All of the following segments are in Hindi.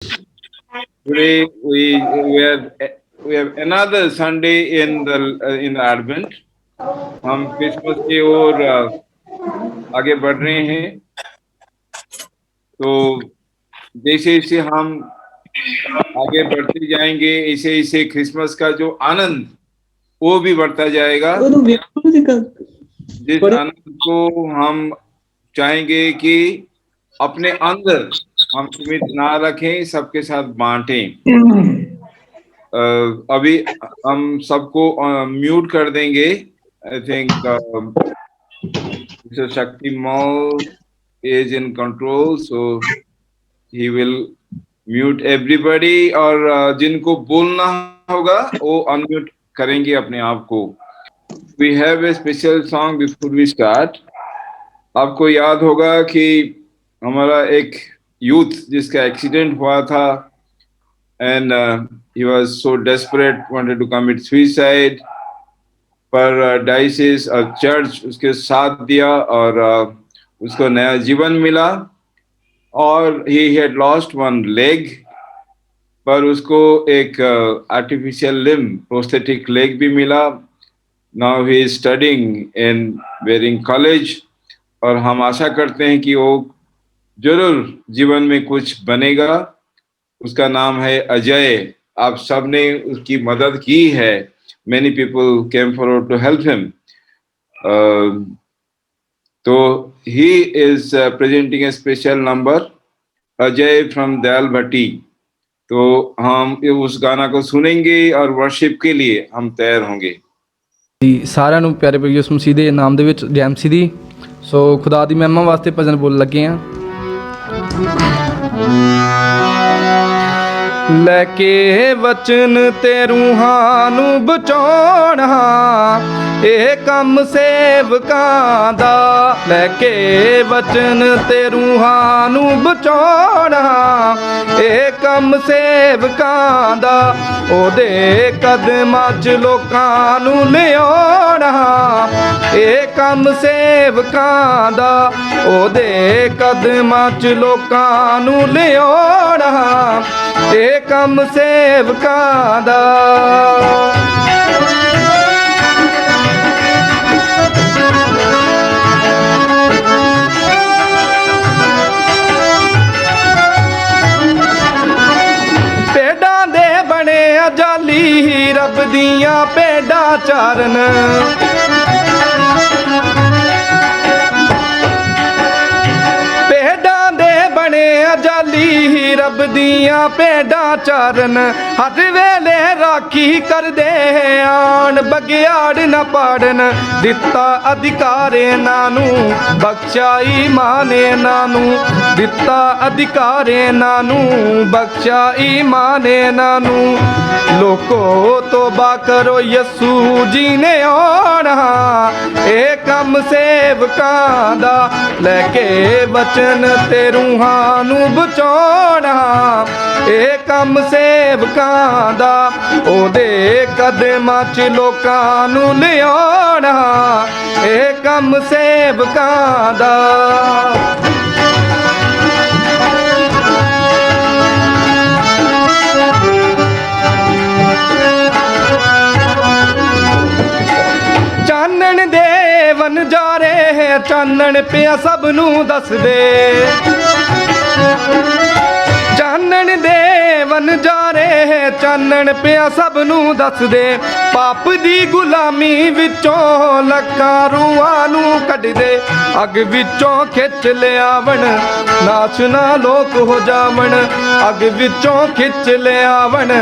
Today we have another Sunday in the Advent. हम क्रिसमस की ओर आगे बढ़ रहे हैं। तो जैसे जैसे हम आगे बढ़ते जाएंगे, ऐसे ऐसे क्रिसमस का जो आनंद वो भी बढ़ता जाएगा। जिस आनंद को हम चाहेंगे कि अपने अंदर हम सीमित ना रखें, सबके साथ बांटें। अभी हम सबको म्यूट कर देंगे। आई थिंक मिस्टर शक्ति mall is in control, so he will mute everybody। और जिनको बोलना होगा वो अनम्यूट करेंगे अपने आप को। We have a special song before we start। आपको याद होगा कि हमारा एक यूथ जिसका एक्सीडेंट हुआ था, and he was so desperate, wanted to commit suicide, पर डायसिस और चर्च उसके साथ दिया और उसको नया जीवन मिला। और he had lost one leg, पर उसको एक आर्टिफिशियल लिम्ब, प्रोस्थेटिक लेग भी मिला। Now he is studying in Waring College, और हम आशा करते हैं कि वो जरूर जीवन में कुछ बनेगा। उसका नाम है अजय। आप सब ने उसकी मदद की है। Many people came forward to help him। तो he is presenting a special number, Ajay from Dayal भट्टी। तो हम उस गाना को सुनेंगे और वर्शिप के लिए हम तैयार होंगे। ਜੀ ਸਾਰਿਆਂ ਨੂੰ ਪਿਆਰੇ ਪ੍ਰਭੂ ਯਿਸੂ ਮਸੀਹ ਦੇ ਨਾਮ ਦੇ ਵਿੱਚ ਜੈ ਮਸੀਹ ਦੀ। ਸੋ ਖੁਦਾ ਦੀ ਮਹਿਮਾ ਵਾਸਤੇ ਭਜਨ ਬੋਲਣ ਲੱਗੇ ਆ। ਲੈ ਕੇ ਵਚਨ ਤੇ ਰੂਹਾਂ ਨੂੰ ਬਚਾਉਣਾ, ਇਹ ਕੰਮ ਸੇਵਕਾਂ ਦਾ। ਲੈ ਕੇ ਵਚਨ ਤੇ ਰੂਹਾਂ ਨੂੰ ਬਚਾਉਣਾ, ਇਹ ਕੰਮ ਸੇਵਕਾਂ ਦਾ। ਉਹਦੇ ਕਦਮਾਂ 'ਚ ਲੋਕਾਂ ਨੂੰ ਲਿਆਉਣਾ, ਇਹ ਕੰਮ ਸੇਵਕਾਂ ਦਾ। ਉਹਦੇ ਕਦਮਾਂ 'ਚ ਲੋਕਾਂ ਨੂੰ ਲਿਆਉਣਾ, ਇਹ ਕੰਮ ਸੇਵਕਾਂ ਦਾ। ਭੇਡਾਂ ਦੇ ਬਣੇ ਜਾਲੀ, ਰੱਬ ਦੀਆਂ ਭੇਡਾਂ ਚਾਰਨ। ਭੇਡਾਂ ਦੇ ਬਣੇ ਜਾਲੀ, ਰੱਬ ਦੀਆਂ ਭੇਡਾਂ ਚਾਰਨ। ਹਰ ਵੇਲੇ ਰਾਖੀ ਕਰਦੇ ਆਣ, ਬਗਿਆੜ ਨਾ ਪਾੜਨ। ਦਿੱਤਾ ਅਧਿਕਾਰ ਇਹਨਾਂ ਨੂੰ, ਬਖਸ਼ਿਆ ਈਮਾਨ ਇਹਨਾਂ ਨੂੰ। ਦਿੱਤਾ ਅਧਿਕਾਰ ਇਹਨਾਂ ਨੂੰ, ਬਖਸ਼ਿਆ ਈਮਾਨ ਇਹਨਾਂ ਨੂੰ। ਲੋਕੋ ਤੋਬਾ ਕਰੋ, ਯਸੂ ਜੀ ਨੇ ਆਉਣਾ, ਇਹ ਕੰਮ ਸੇਵਕਾਂ ਦਾ। ਲੈ ਕੇ ਵਚਨ ਤੇ ਰੂਹਾਂ ਨੂੰ ਬਚਾਉਣਾ, ਇਹ ਕੰਮ ਸੇਵਕਾਂ ਦਾ। ਉਹਦੇ ਕਦਮਾਂ 'ਚ ਲੋਕਾਂ ਨੂੰ ਲਿਆਉਣਾ, ਇਹ ਕੰਮ ਸੇਵਕਾਂ ਦਾ। ਚਾਨਣ ਦੇ ਵਣਜਾਰੇ, ਚਾਨਣ ਪਿਆ ਸਭ ਨੂੰ ਦੱਸਦੇ। ਚਾਨਣ ਦੇ ਵਣਜਾਰੇ, ਚਾਨਣ ਪਿਆ ਸਭ ਨੂੰ ਦੱਸਦੇ। ਪਾਪ ਦੀ ਗੁਲਾਮੀ ਵਿੱਚੋਂ ਲੱਖਾਂ ਰੂਹਾਂ ਨੂੰ ਕੱਢਦੇ। ਅੱਗ ਵਿੱਚੋਂ ਖਿੱਚ ਲਿਆਵਣ, ਨਾਚ ਨਾ ਲੋਕ ਹੋ ਜਾਵਣ। ਅੱਗ ਵਿੱਚੋਂ ਖਿੱਚ ਲਿਆਵਣ,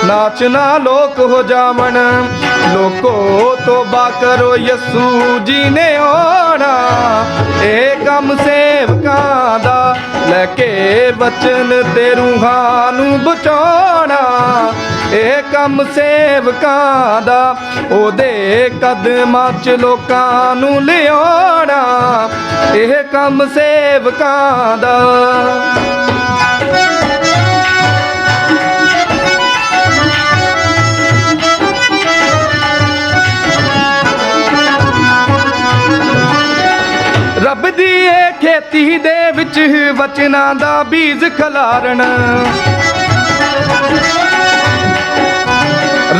ਨਾਚ ਨਾ ਲੋਕ ਹੋ ਜਾਵਣ। ਲੋਕੋ ਤੋਬਾ ਕਰੋ, ਯਸੂ ਜੀ ਨੇ ਆਉਣਾ, ਇਹ ਕੰਮ ਸੇਵਕਾਂ ਦਾ। ਲੈ ਕੇ ਵਚਨ ਤੇ ਰੂਹਾਂ ਨੂੰ ਬਚਾਉਣਾ, ਇਹ ਕੰਮ ਸੇਵਕਾਂ ਦਾ। ਉਹਦੇ ਕਦਮਾਂ 'ਚ ਲੋਕਾਂ ਨੂੰ ਲਿਆਉਣਾ, ਇਹ ਕੰਮ ਸੇਵਕਾਂ ਦਾ। ਰੱਬ ਦੀ ਇਹ ਖੇਤੀ ਦੇ ਵਿੱਚ ਵਚਨਾਂ ਦਾ ਬੀਜ ਖਲਾਰਨ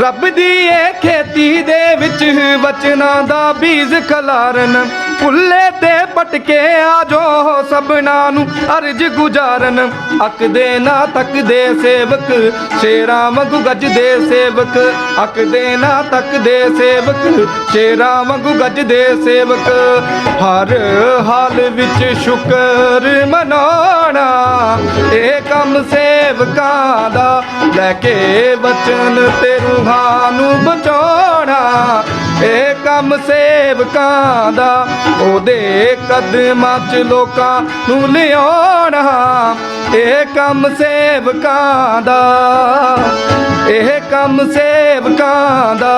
ਰੱਬ ਦੀ ਇਹ ਖੇਤੀ ਦੇ ਵਿੱਚ ਵਚਨਾਂ ਦਾ ਬੀਜ ਖਲਾਰਨ ਭੁੱਲੇ ਤੇ ਪਟਕੇ ਆ ਜੋ ਸਭਨਾਂ ਨੂੰ ਅਰਜ ਗੁਜ਼ਾਰਨ ਅੱਕਦੇ ਨਾ ਤੱਕਦੇ ਸੇਵਕ ਸ਼ੇਰਾਂ ਵਾਂਗੂ ਗੱਜਦੇ ਸੇਵਕ ਅੱਕਦੇ ਨਾ ਤੱਕਦੇ ਸੇਵਕ ਸ਼ੇਰਾਂ ਵਾਂਗੂ ਗੱਜਦੇ ਸੇਵਕ ਹਰ ਹਾਲ ਵਿੱਚ ਸ਼ੁਕਰ ਮਨਾਉਣਾ ਇਹ ਕੰਮ ਸੇਵਕਾਂ ਦਾ ਲੈ ਕੇ ਵਚਨ ਤੇ ਰੂਹਾਂ ਨੂੰ ਬਚਾਉਣਾ ਇਹ ਕੰਮ ਸੇਵਕਾਂ ਦਾ ਉਹਦੇ ਕਦਮਾਂ 'ਚ ਲੋਕਾਂ ਨੂੰ ਲਿਆਉਣਾ ਇਹ ਕੰਮ ਸੇਵਕਾਂ ਦਾ ਇਹ ਕੰਮ ਸੇਵਕਾਂ ਦਾ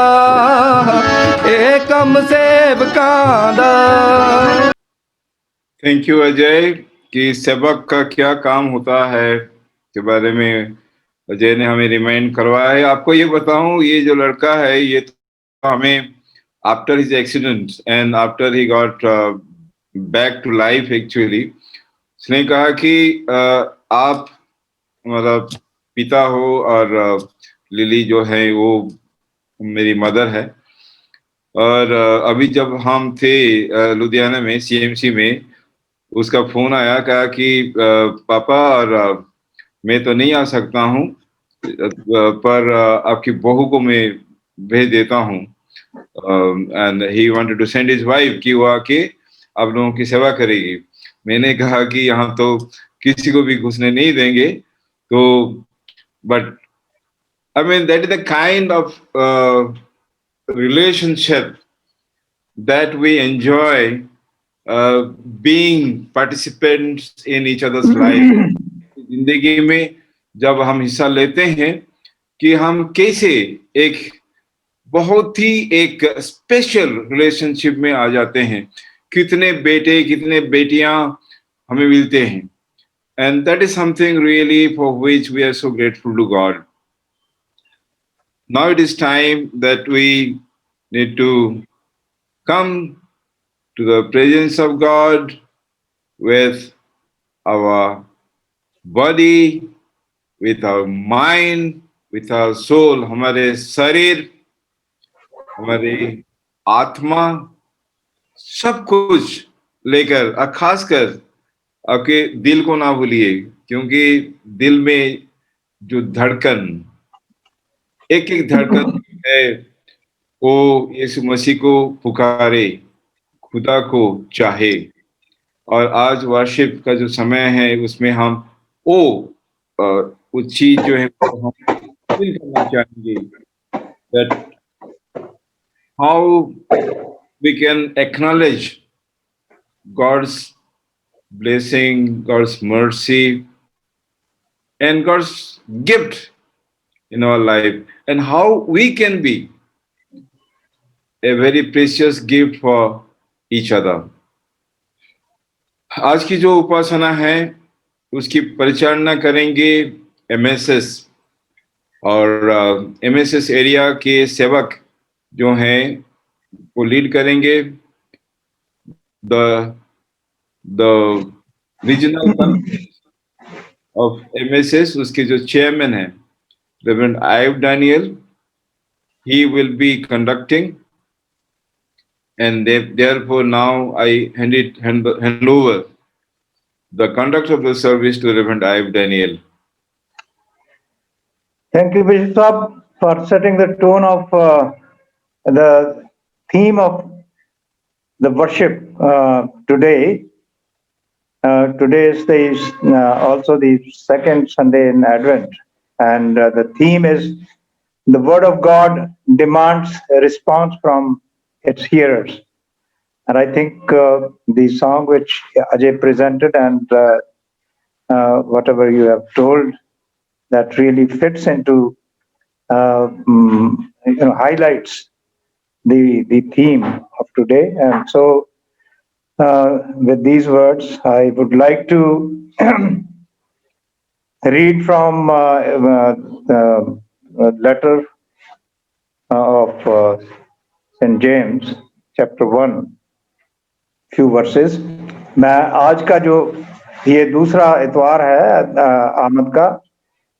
ਇਹ ਕੰਮ ਸੇਵਕਾਂ ਦਾ। थैंक यू अजय कि सेवक का क्या काम होता है के बारे में अजय ने हमें रिमाइंड करवाया है। आपको ये बताऊं, ये जो लड़का है ये तो हमें after his accident and after he got back to life actually उसने कहा कि आप मतलब पिता हो और लिली जो है वो मेरी मदर है। और अभी जब हम थे लुधियाना में सीएमसी में उसका फोन आया, कहा कि पापा और मैं तो नहीं आ सकता हूँ पर आपकी बहू को मैं भेज देता हूँ and he wanted to send his wife कि वो आके आप लोगों की सेवा करेगी। मैंने कहा कि यहाँ तो किसी को भी घुसने नहीं देंगे, तो but I mean that is the kind of relationship that we enjoy being participants in each other's life। जिंदगी में जब हम हिस्सा लेते हैं कि हम कैसे एक बहुत ही एक स्पेशल रिलेशनशिप में आ जाते हैं, कितने बेटे कितने बेटियां हमें मिलते हैं, and that is something really for which we are so grateful to God। Now it is time that we need to come to the presence of God with our body, with our mind, with our soul। हमारे शरीर, हमारी आत्मा, सब कुछ लेकर, और खासकर आपके दिल को ना भूलिए, क्योंकि दिल में जो धड़कन, एक एक धड़कन है वो यीशु मसीह को पुकारे, खुदा को चाहे। और आज वर्शिप का जो समय है उसमें हम वो चीज जो है हम फील करना चाहेंगे, that how we can acknowledge God's blessing, God's mercy and God's gift in our life, and how we can be a very precious gift for each other। आज की जो उपासना है उसकी परिचालना करेंगे एमएसएस, और एमएसएस एरिया के सेवक जो हैं वो लीड करेंगे। द रीजनल ऑफ एमएसएस, उसके जो चेयरमैन हैं Reverend Ive Daniel, he will be conducting, and therefore now I hand over the conduct of the service to Reverend Ive Daniel। Thank you, Bishop Saab, for setting the tone of the theme of the worship today. Today is also the second Sunday in Advent, and the theme is the Word of God demands a response from its hearers. And I think the song which Ajay presented and whatever you have told, that really fits into, highlights the theme of today. And so with these words, I would like to read from a letter of St. James, chapter 1, few verses। मैं आज का जो ये दूसरा इतवार है आमद का।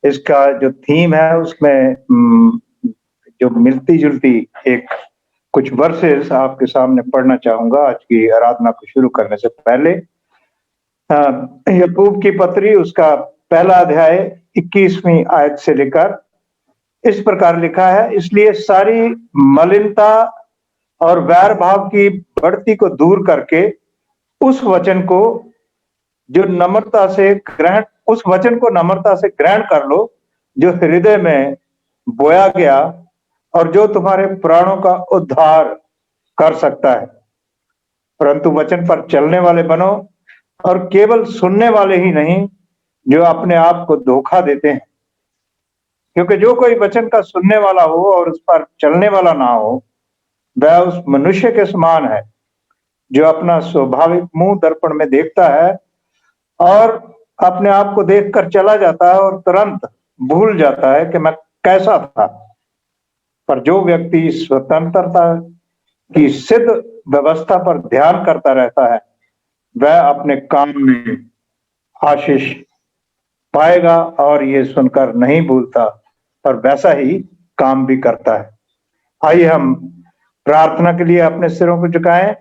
इसका जो थीम है उसमें जो मिलती जुलती एक कुछ वर्सेस आपके सामने पढ़ना चाहूंगा आज की आराधना को शुरू करने से पहले। याकूब की पत्री उसका पहला अध्याय 21वीं आयत से लेकर इस प्रकार लिखा है, इसलिए सारी मलिनता और वैर भाव की बढ़ती को दूर करके उस वचन को नम्रता से ग्रहण कर लो जो हृदय में बोया गया और जो तुम्हारे प्राणों का उद्धार कर सकता है। परंतु वचन पर चलने वाले बनो और केवल सुनने वाले ही नहीं जो अपने आप को धोखा देते हैं, क्योंकि जो कोई वचन का सुनने वाला हो और उस पर चलने वाला ना हो वह उस मनुष्य के समान है जो अपना स्वाभाविक मुंह दर्पण में देखता है और अपने आप को देखकर चला जाता है और तुरंत भूल जाता है कि मैं कैसा था। पर जो व्यक्ति स्वतंत्रता की सिद्ध व्यवस्था पर ध्यान करता रहता है वह अपने काम में आशीष पाएगा और ये सुनकर नहीं भूलता और वैसा ही काम भी करता है। आइए हम प्रार्थना के लिए अपने सिरों को झुकाएं।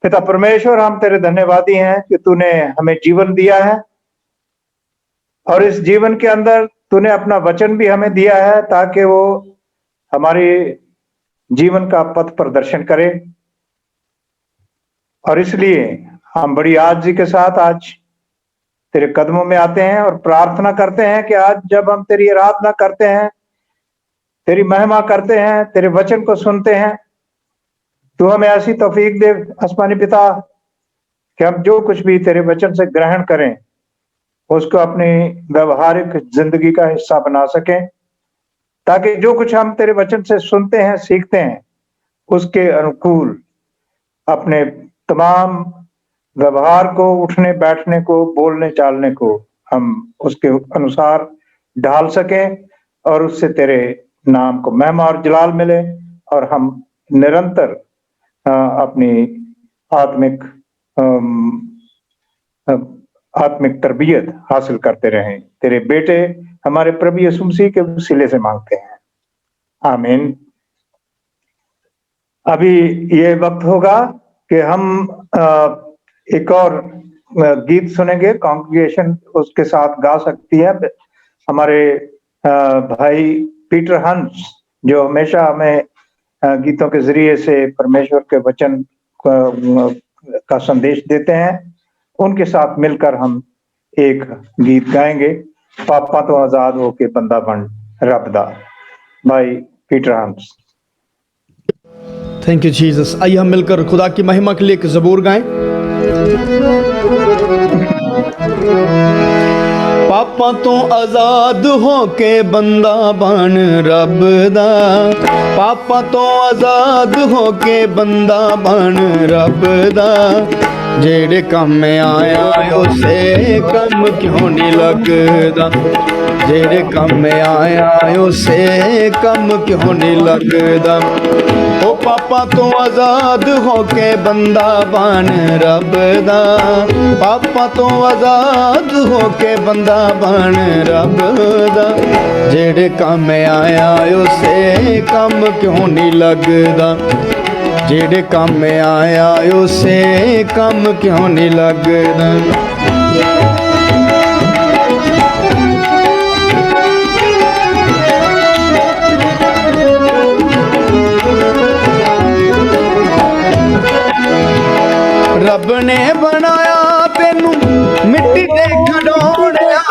पिता परमेश्वर, हम तेरे धन्यवादी हैं कि तूने हमें जीवन दिया है और इस जीवन के अंदर तूने अपना वचन भी हमें दिया है ताकि वो हमारे जीवन का पथ प्रदर्शन करे। और इसलिए हम बड़ी आजी के साथ आज तेरे कदमों में आते हैं और प्रार्थना करते हैं कि आज जब हम तेरी आराधना करते हैं, तेरी महिमा करते हैं, तेरे वचन को सुनते हैं, तू हमें ऐसी तौफीक दे आसमानी पिता कि हम जो कुछ भी तेरे वचन से ग्रहण करें उसको अपनी व्यवहारिक जिंदगी का हिस्सा बना सकें, ताकि जो कुछ हम तेरे वचन से सुनते हैं, सीखते हैं, उसके अनुकूल अपने तमाम व्यवहार को, उठने बैठने को, बोलने चालने को हम उसके अनुसार ढाल सकें और उससे तेरे नाम को महिमा और जलाल मिले और हम निरंतर अपनी आत्मिक तरबियत हासिल करते रहें। तेरे बेटे हमारे प्रभु यीशु मसीह के वसीले से मांगते हैं, आमीन। अभी ये वक्त होगा कि हम एक और गीत सुनेंगे। कांग्रेगेशन उसके साथ गा सकती है। हमारे भाई पीटर हंस जो हमेशा हमें गीतों के जरिए से परमेश्वर के वचन का संदेश देते हैं, उनके साथ मिलकर हम एक गीत गाएंगे, पापा तो आजाद हो के बंदा बन रब दा। भाई पीटर हंस। Thank you Jesus. आइए हम मिलकर खुदा की महिमा के लिए एक ज़बूर गाएं। पापा तो आजाद हो के बंदा बन रब दा, पापा तो आजाद हो के बंदा बन रब दा, जेड़े कम में आया उसे कम क्यों नहीं लगदा, जेड़े कम में आया उसे कम क्यों नहीं लगदा। ओ पापा तो आजाद हो के बंदा बन रब दा, पापा तो आजाद हो के बंदा बन रब दा, जेड़े कम में आया उसे कम क्यों नहीं लगदा, जेड़े कम में आया उसे कम क्यों नहीं लगदा। रब ने बनाया तेनू मिट्टी दे खड़ोणिया,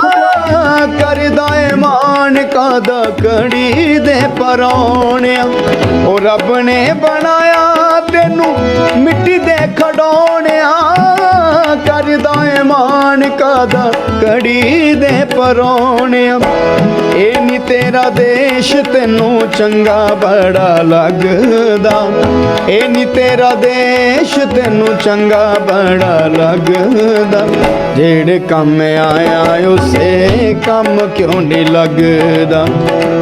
करदा ईमान कादा कड़ी दे परौणिया। ओ रब ने बनाया तेनू मिट्टी दे खड़ोणिया, करदा ईमान कादा कड़ी दे परौणिया। ए नी तेरा देश तेनू चंगा बड़ा लगदा, ए नी तेरा देश तेनू चंगा बड़ा लगदा, जेड़े कम आया उसे कम क्यों नहीं लगदा,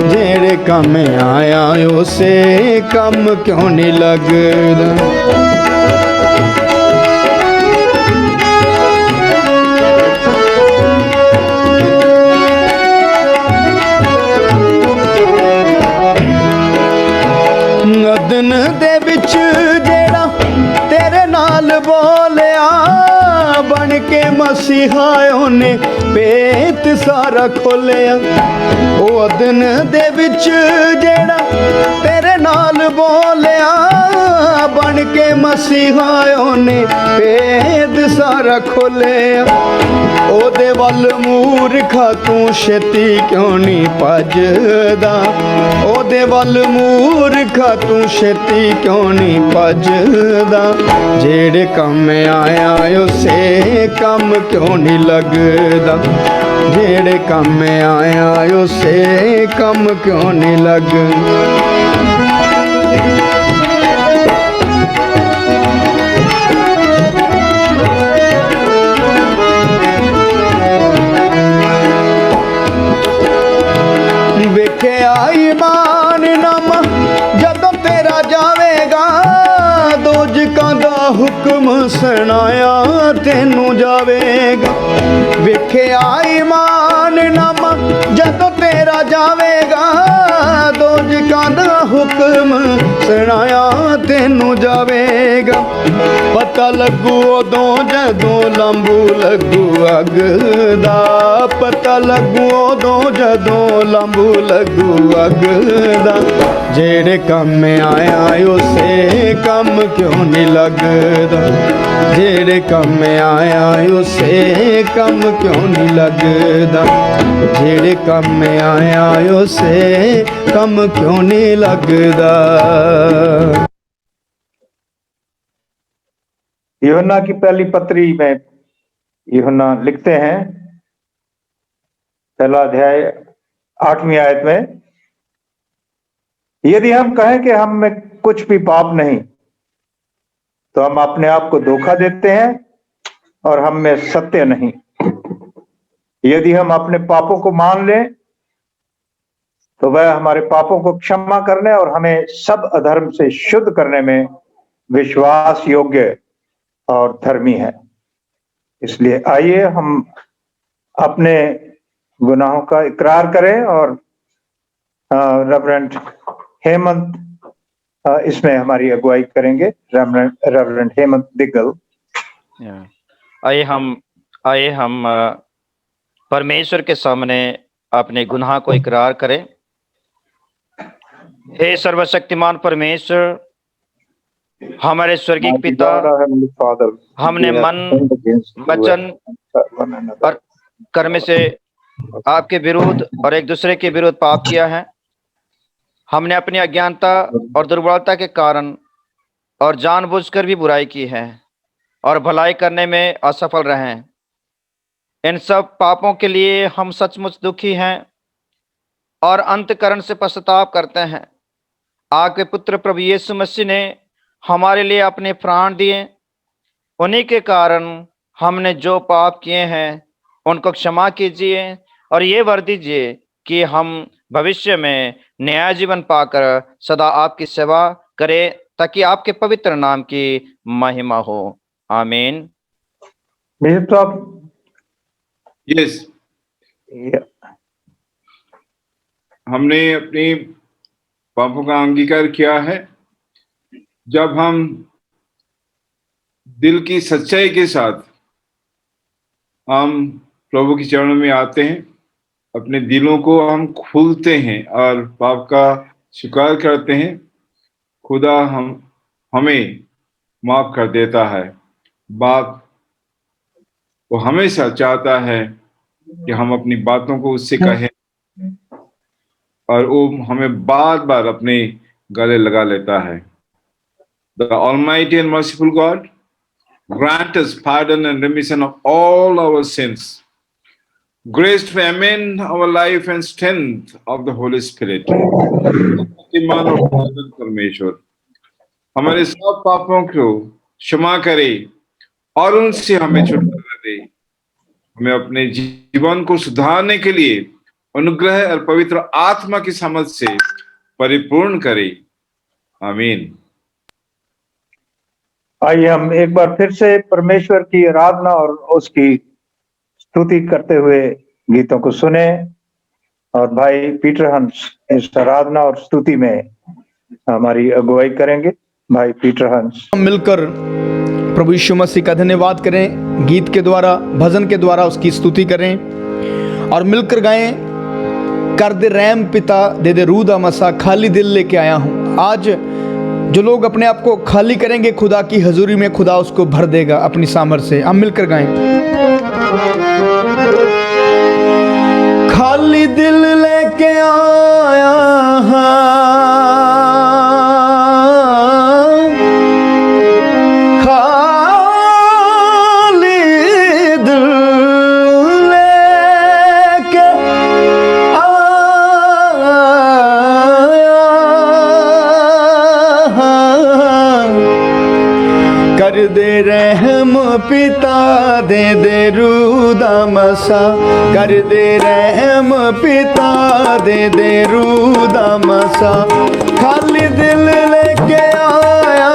जेड़े कम आया उसे कम क्यों नहीं लगदा। दिन दे विच जेड़ा तेरे नाल बोलिया बन के मसीहा ओने पेत सारा खोलिया। ओ दिन दे विच जेड़ा तेरे नाल बोलिया बन के मसीहा ओने पेत सारा खोलिया। ओदे वल मूर्खा तू छेती क्यों नहीं भजदा, ओदे वल मूर्खा तू छेती क्यों नहीं भजदा। जेड़े कम आया उसे कम क्यों नहीं लगदा, जेड़े कम आया उसे कम क्यों नहीं लगदा। वेख्या ईमान नामा जदों तेरा जावेगा, दोजकां दा हुक्म सुनाया तेनू जावेगा। वेख्या ईमान नामा जदों तेरा जावेगा, दोजकां दा हुक्म सुनाया तेनू जावेगा। पता लगू उदों जदों लंबू लगू अग दा, पता लगू उदों जदों लंबू लगू अग दा। जेड़े कम आया उसे कम क्यों नहीं लगदा, जेड़े कम आया उसे कम क्यों नहीं लगदा, जेड़े कम आया उसे कम क्यों नहीं लगदा। यूहन्ना की पहली पत्री में यूहन्ना लिखते हैं, पहला अध्याय 8वीं आयत में, यदि हम कहें कि हम में कुछ भी पाप नहीं तो हम अपने आप को धोखा देते हैं और हम में सत्य नहीं। यदि हम अपने पापों को मान लें तो वह हमारे पापों को क्षमा करने और हमें सब अधर्म से शुद्ध करने में विश्वास योग्य और धर्मी है। इसलिए आइए हम अपने गुनाहों का इकरार करें और रेवरेंड हेमंत इसमें हमारी अगुवाई करेंगे। रेवरेंड हेमंत दिग्गल। आइए हम परमेश्वर के सामने अपने गुनाह को इकरार करें। हे सर्वशक्तिमान परमेश्वर, हमारे स्वर्गीय पिता, हमने मन, वचन और कर्म से आपके विरुद्ध और एक दूसरे के विरुद्ध पाप किया है। हमने अपनी अज्ञानता और दुर्बलता के कारण और जानबूझकर भी बुराई की है और भलाई करने में असफल रहे हैं। इन सब पापों के लिए हम सचमुच दुखी हैं और अंतःकरण से पश्चाताप करते हैं। आपके पुत्र प्रभु यीशु मसीह ने हमारे लिए अपने प्राण दिए, उन्हीं के कारण हमने जो पाप किए हैं उनको क्षमा कीजिए और ये वर दीजिए कि हम भविष्य में नया जीवन पाकर सदा आपकी सेवा करें, ताकि आपके पवित्र नाम की महिमा हो। आमीन। बिशप साहब। यस, हमने अपनी पापों का अंगीकार किया है। जब हम दिल की सच्चाई के साथ हम प्रभु के चरणों में आते हैं, अपने दिलों को हम खोलते हैं और पाप का स्वीकार करते हैं, खुदा हमें माफ कर देता है। बाप वो हमेशा चाहता है कि हम अपनी बातों को उससे कहें और वो हमें बार बार अपने गले लगा लेता है। The Almighty and merciful God, grant us pardon and remission of all our sins, grace to amend our life and strength of the Holy Spirit। Shaktimaan और पावन परमेश्वर हमारे सब पापों को क्षमा करे और उनसे हमें छुटकारा दे। हमें अपने जीवन को सुधारने के लिए अनुग्रह और पवित्र आत्मा की समझ से परिपूर्ण करे। आमीन। आइए हम एक बार फिर से परमेश्वर की आराधना और उसकी स्तुति करते हुए गीतों को सुने और भाई पीटर हंस इस आराधना और स्तुति में हमारी अगुवाई करेंगे भाई पीटर हंस। हम मिलकर प्रभु यीशु मसीह का धन्यवाद करें, गीत के द्वारा, भजन के द्वारा उसकी स्तुति करें और मिलकर गाएं, कर दे रहम पिता, दे दे रूह दा मसा, खाली दिल लेके आया हूं। आज जो लोग अपने आप को खाली करेंगे खुदा की हजूरी में, खुदा उसको भर देगा अपनी सामर्थ से। हम मिलकर गाएं। खाली दिल लेके आया कर दे रहम पिता, दे दे रूह दा मसा, कर दे रहम पिता, दे दे रूह दा मसा, खाली दिल लेके आया,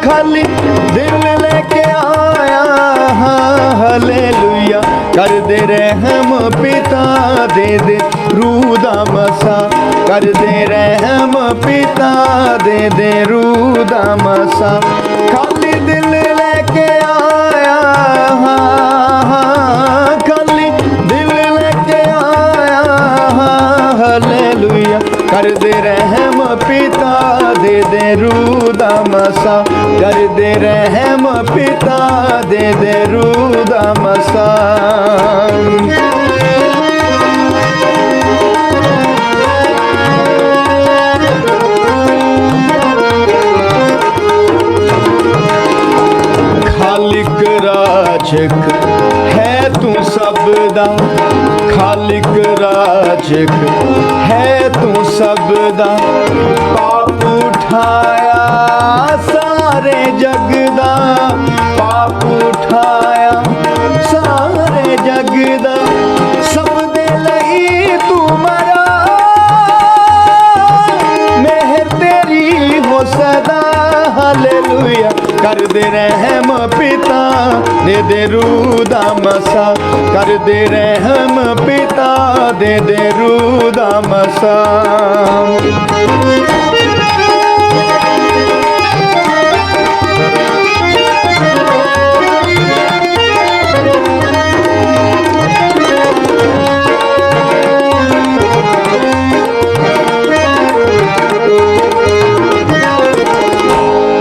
खाली दिल लेके आया, हालेलुया। कर दे रहम पिता, दे दे रूह दा मसा, कर दे रहम पिता, दे दे रूह दा मसा, खाली दिल लेके आया, खाली दिल लेके आया, हालेलुया। कर दे रहम पिता, दे दे रूह दा मसा, कर दे रहम पिता, दे दे रूह दा मसा। खालिक राजक है तू सबदा, खालिक राजक है तू सबदा, पाप उठाया सारे जगदा, पाप उठाया सारे जगदा, सब दे लई तू मरा, मेहर तेरी हो सदा, हालेलुया। कर दे रहम पिता, दे दे रूह दा मसा, कर दे रहम पिता, दे दे रूह दा मसा।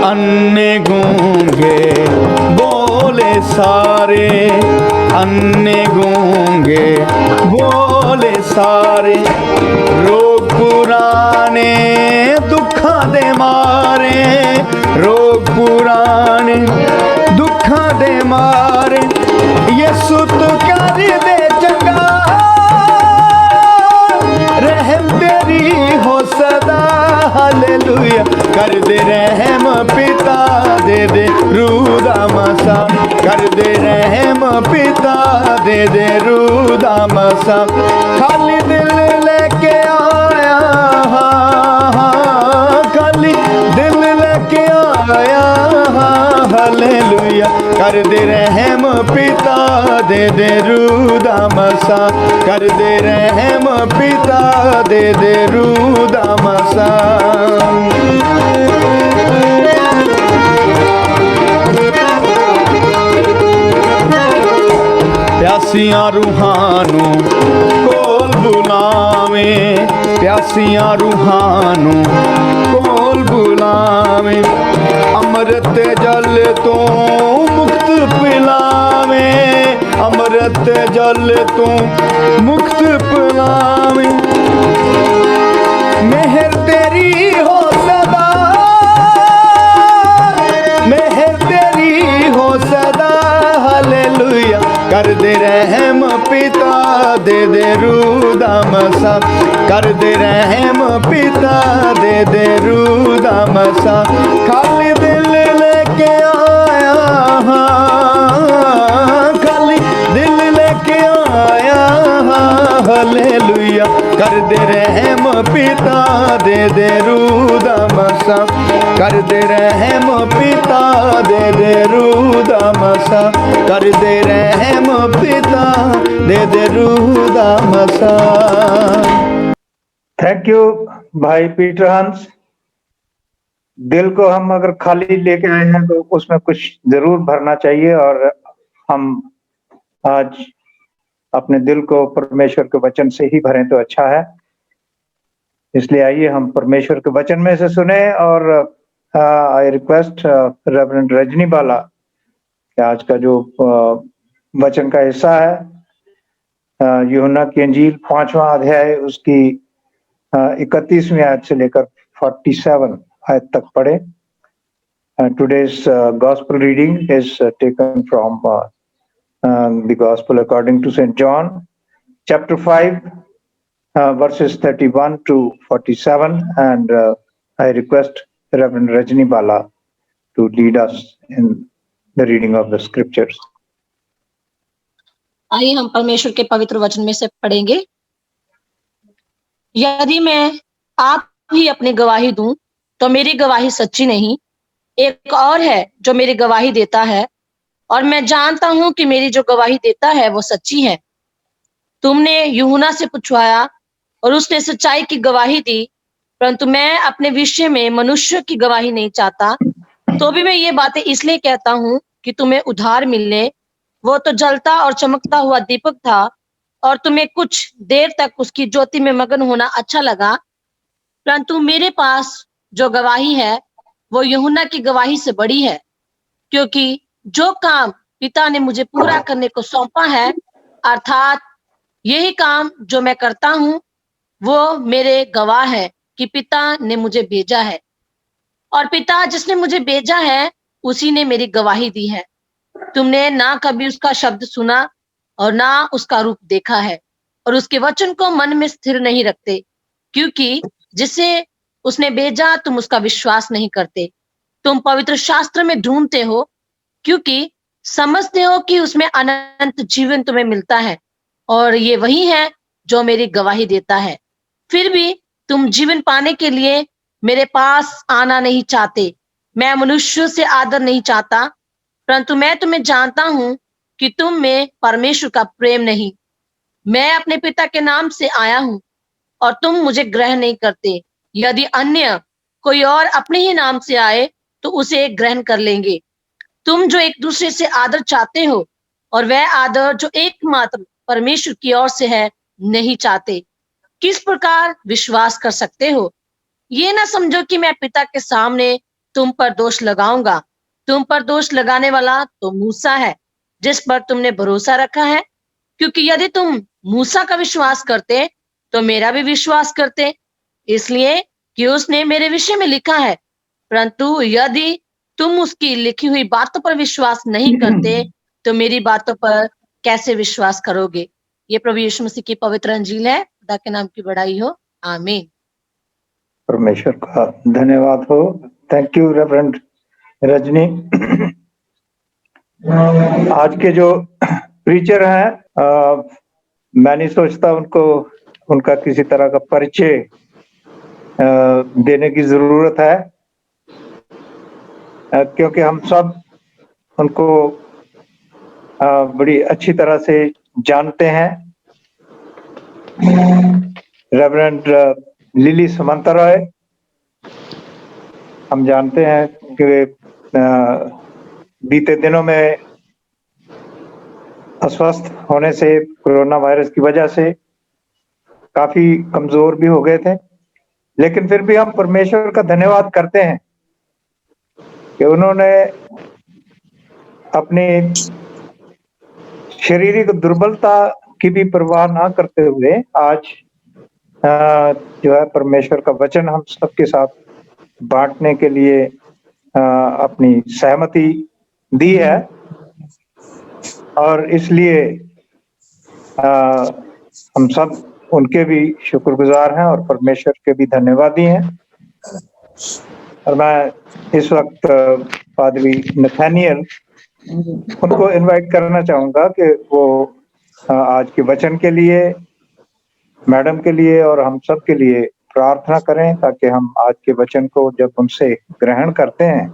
अन्ने गूंगे बोले सारे, अन्ने गूंगे बोले सारे, रोग पुराने दुखा दे मारे, रोग पुराने दुखा दे मारे, यीशु तू कर दे चंगा, रहम तेरी हो सदा, हालेलुया। कर दे रहम पिता, दे दे रूह दा मसा, कर दे रहम पिता, दे दे रूह दा मसा, खाली दिल लेके आया, खाली दिल लेके आया, हालेलुया। कर दे रहम पिता, दे दे रूह दा मसा, कर दे रहम पिता, दे दे रूह दा मसा। प्यासियां रूहानू कोल बुलावे, प्यासियां रूहानू कोल बुलावे, अमृत जल तो मुक्त पिलावे, अमृत जल तो मुक्त पिलावे, मेहर तेरी हो सदा, मेहर तेरी हो सदा, हालेलुया। कर दे रहम पिता, दे दे रूह दा मसा, कर दे रहम पिता, दे दे रूह दा मसा, खाली दिल लेके आया, खाली दिल लेके आया, हालेलुया। कर दे रहम पिता, दे दे रूह दा मसा, कर दे रहम पिता, दे दे रूह दा मसा, कर दे रहम पिता, दे दे रूह दा मसा। Thank you भाई पीटर हंस, दिल को हम अगर खाली लेके आए हैं तो उसमें कुछ जरूर भरना चाहिए, और हम आज अपने दिल को परमेश्वर के वचन से ही भरें तो अच्छा है। इसलिए आइए हम परमेश्वर के वचन में से सुने। और आई रिक्वेस्ट रेवरेंड रजनी बाला कि आज का जो वचन का हिस्सा है यूहन्ना की इंजील 5वां अध्याय उसकी 31वीं आयत से लेकर 47 आयत तक पढ़े। Today's gospel reading is taken from the gospel according to St. John, chapter 5, verses 31 to 47, and I request Reverend Rajni Bala to lead us in the reading of the scriptures. आइए हम परमेश्वर के पवित्र वचन में से पढ़ेंगे। यदि मैं आप ही अपनी गवाही दूं तो मेरी गवाही सच्ची नहीं, एक और है जो मेरी गवाही देता है, और मैं जानता हूं कि मेरी जो गवाही देता है वो सच्ची है। तुमने यूहन्ना से पूछवाया और उसने सच्चाई की गवाही दी, परंतु मैं अपने विषय में मनुष्य की गवाही नहीं चाहता। तो भी मैं ये बातें इसलिए कहता हूं कि तुम्हें उद्धार मिलने। वो तो जलता और चमकता हुआ दीपक था, और तुम्हें कुछ देर तक उसकी ज्योति में मगन होना अच्छा लगा, परंतु मेरे पास जो गवाही है वो यूहन्ना की गवाही से बड़ी है, क्योंकि जो काम पिता ने मुझे पूरा करने को सौंपा है, अर्थात यही काम जो मैं करता हूं, वो मेरे गवाह है कि पिता ने मुझे भेजा है, और पिता जिसने मुझे भेजा है उसी ने मेरी गवाही दी है। तुमने ना कभी उसका शब्द सुना और ना उसका रूप देखा है, और उसके वचन को मन में स्थिर नहीं रखते, क्योंकि जिसे उसने भेजा तुम उसका विश्वास नहीं करते। तुम पवित्र शास्त्र में ढूंढते हो, क्योंकि समझते हो कि उसमें अनंत जीवन तुम्हें मिलता है, और ये वही है जो मेरी गवाही देता है। फिर भी तुम जीवन पाने के लिए मेरे पास आना नहीं चाहते। मैं मनुष्य से आदर नहीं चाहता, परंतु मैं तुम्हें जानता हूं कि तुम में परमेश्वर का प्रेम नहीं। मैं अपने पिता के नाम से आया हूं और तुम मुझे ग्रहण नहीं करते। यदि अन्य कोई और अपने ही नाम से आए तो उसे ग्रहण कर लेंगे। तुम जो एक दूसरे से आदर चाहते हो, और वह आदर जो एकमात्र परमेश्वर की ओर से है, नहीं चाहते। किस प्रकार विश्वास कर सकते हो? ये ना समझो कि मैं पिता के सामने तुम पर दोष लगाऊंगा। तुम पर दोष लगाने वाला तो मूसा है, जिस पर तुमने भरोसा रखा है, क्योंकि यदि तुम मूसा का विश्वास करते तो मेरा भी विश्वास करते, इसलिए कि उसने मेरे विषय में लिखा है। परंतु यदि तुम उसकी लिखी हुई बातों पर विश्वास नहीं करते तो मेरी बातों पर कैसे विश्वास करोगे? ये प्रभु यीशु मसीह की पवित्र अंजील है। खुदा के नाम की बड़ाई हो, आमीन। परमेश्वर का धन्यवाद हो। Thank you reverend Rajni. आज के जो प्रीचर हैं, मैं नहीं सोचता उनका किसी तरह का परिचय देने की जरूरत है, क्योंकि हम सब उनको बड़ी अच्छी तरह से जानते हैं। रेवरेंड लिली समंता रॉय, हम जानते हैं कि बीते दिनों में अस्वस्थ होने से, कोरोना वायरस की वजह से काफी कमजोर भी हो गए थे, लेकिन फिर भी हम परमेश्वर का धन्यवाद करते हैं कि उन्होंने अपनी शारीरिक दुर्बलता की भी परवाह ना करते हुए आज जो है परमेश्वर का वचन हम सबके साथ बांटने के लिए अपनी सहमति दी है, और इसलिए हम सब उनके भी शुक्रगुजार हैं और परमेश्वर के भी धन्यवादी हैं। और मैं इस वक्त पादरी नथानियल उनको इनवाइट करना चाहूंगा कि वो आज के वचन के लिए, मैडम के लिए और हम सब के लिए प्रार्थना करें, ताकि हम आज के वचन को जब उनसे ग्रहण करते हैं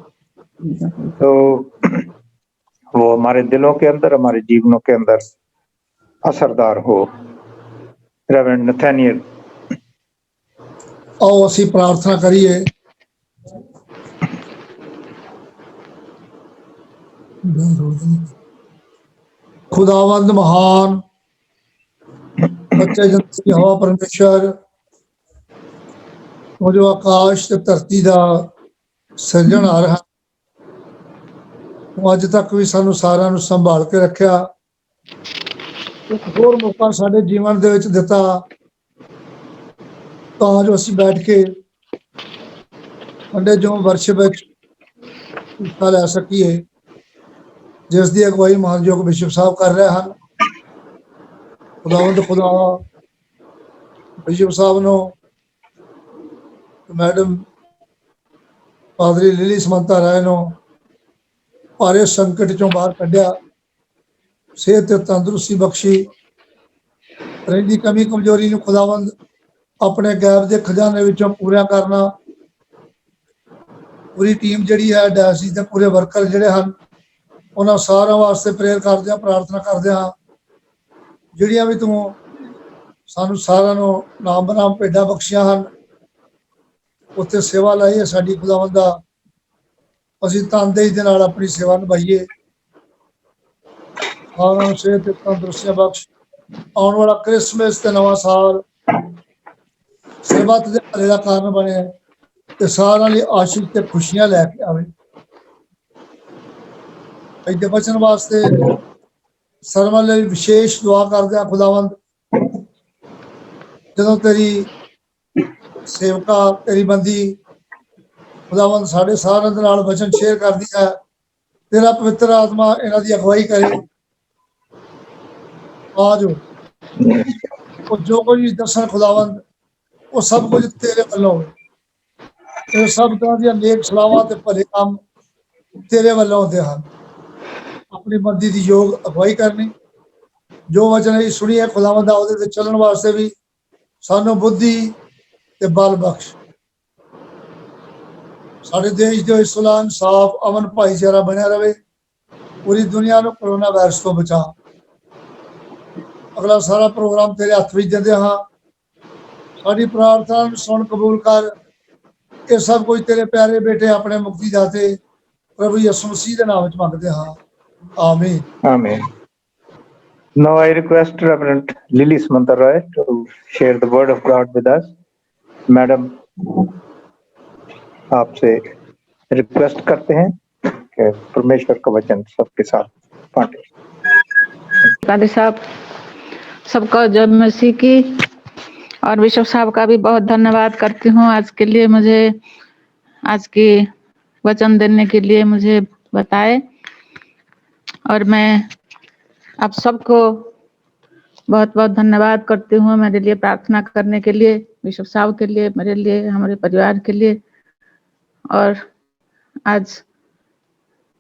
तो वो हमारे दिलों के अंदर, हमारे जीवनों के अंदर असरदार हो। Reverend Nathaniel. आओ असी प्रार्थना करिए। खुदावंद महान सच्चे जंती हवा परमेश्वर, वो जो आकाश ते धरती दा सिरजणहार है, वो अज तक भी सानू सारिਆਂ ਨੂੰ संभाल के रखिया। एक होर मौका साडे जीवन दे विच दिता ਤਾਂ ਜੋ ਅਸੀਂ बैठ के संडे जो वर्शिप विच हिस्सा ले सकीए, जिस दी अगवाई मानयोग बिशप साहब कर रहे हैं। खुदावंद खुदा बिशप साहब नो, मैडम पादरी लिली समंता राय नो भारे संकट चों बाहर कढ़िया, सेहत ते तंदुरुस्ती बख्शी, रहिंदी कमी कमजोरी नूं खुदावंद अपने गैब के खजाने विचों पूरा करना। पूरी टीम जिहड़ी है डायसिस दे पूरे वर्कर जिहड़े हैं उन्हां सारिਆਂ वास्ते प्रेयर करदे हां, प्रार्थना करदे हां। जिहड़ियां भी तू सानू सारिਆਂ ਨੂੰ नाम बनाम भेडा बख्शियां हैं, उत्थे सेवा लाई है साडी खुदावंदा, असीं तनदेही दे नाल अपनी सेवा निभाईए। सारिਆਂ ਨੂੰ सेहत ते तंदुरुस्तियां बख्श, आउण वाला क्रिसमस ते नवां साल सरबत दे भले दा कारण बने ते सारिਆਂ ਲਈ आशीष ते खुशियां लैके आवे। अज दे बचन वास्ते सर्वां ਲਈ विशेष दुआ करदे हां। खुदावंद जदों तेरी सेवका तेरी बंदी खुदावंद साडे सारिਆਂ दे नाल वचन शेयर करदी है, तेरा पवित्र आत्मा इन्हां दी अगवाई करे। आज वो जो कुछ दर्शन खुदावंद वो सब कुछ तेरे वालों होवे। ये सब तरह दी नेक सलावां ते भले काम तेरे वालों होंदे हैं। अपनी बंदी दी योग अगवाई करनी, जो वचन असीं सुनिए खुदावंद ਉਹਦੇ ਤੇ ਚੱਲਣ वास्ते भी सानू बुद्धि ते बल बख्श। साडे देश दे सुलह इंसाफ अमन भाईचारा बनया रहे। पूरी दुनिया नूं कोरोना वायरस तो बचा। अगला सारा प्रोग्राम तेरे हथ विच दिंदे हां। साडी प्रार्थना नूं सुन कबूल कर। ये सब कुछ तेरे प्यारे बेटे अपने मुक्ति दाते प्रभु यीशु मसीह के नाम च मंगते हाँ, आमीन। Amen. Now I request Reverend Lily Samantha Roy to share the word of God with us. Madam, आपसे रिक्वेस्ट करते हैं कि परमेश्वर का वचन सबके साथ बांटे। पादरी साहब, सबका जय मसीह की, और बिशप साहब का भी बहुत धन्यवाद करती हूँ आज के लिए, मुझे आज की वचन देने के लिए मुझे बताए। और मैं आप सबको बहुत बहुत धन्यवाद करती हूँ मेरे लिए प्रार्थना करने के लिए, बिशप साहब के लिए, मेरे लिए, हमारे परिवार के लिए। और आज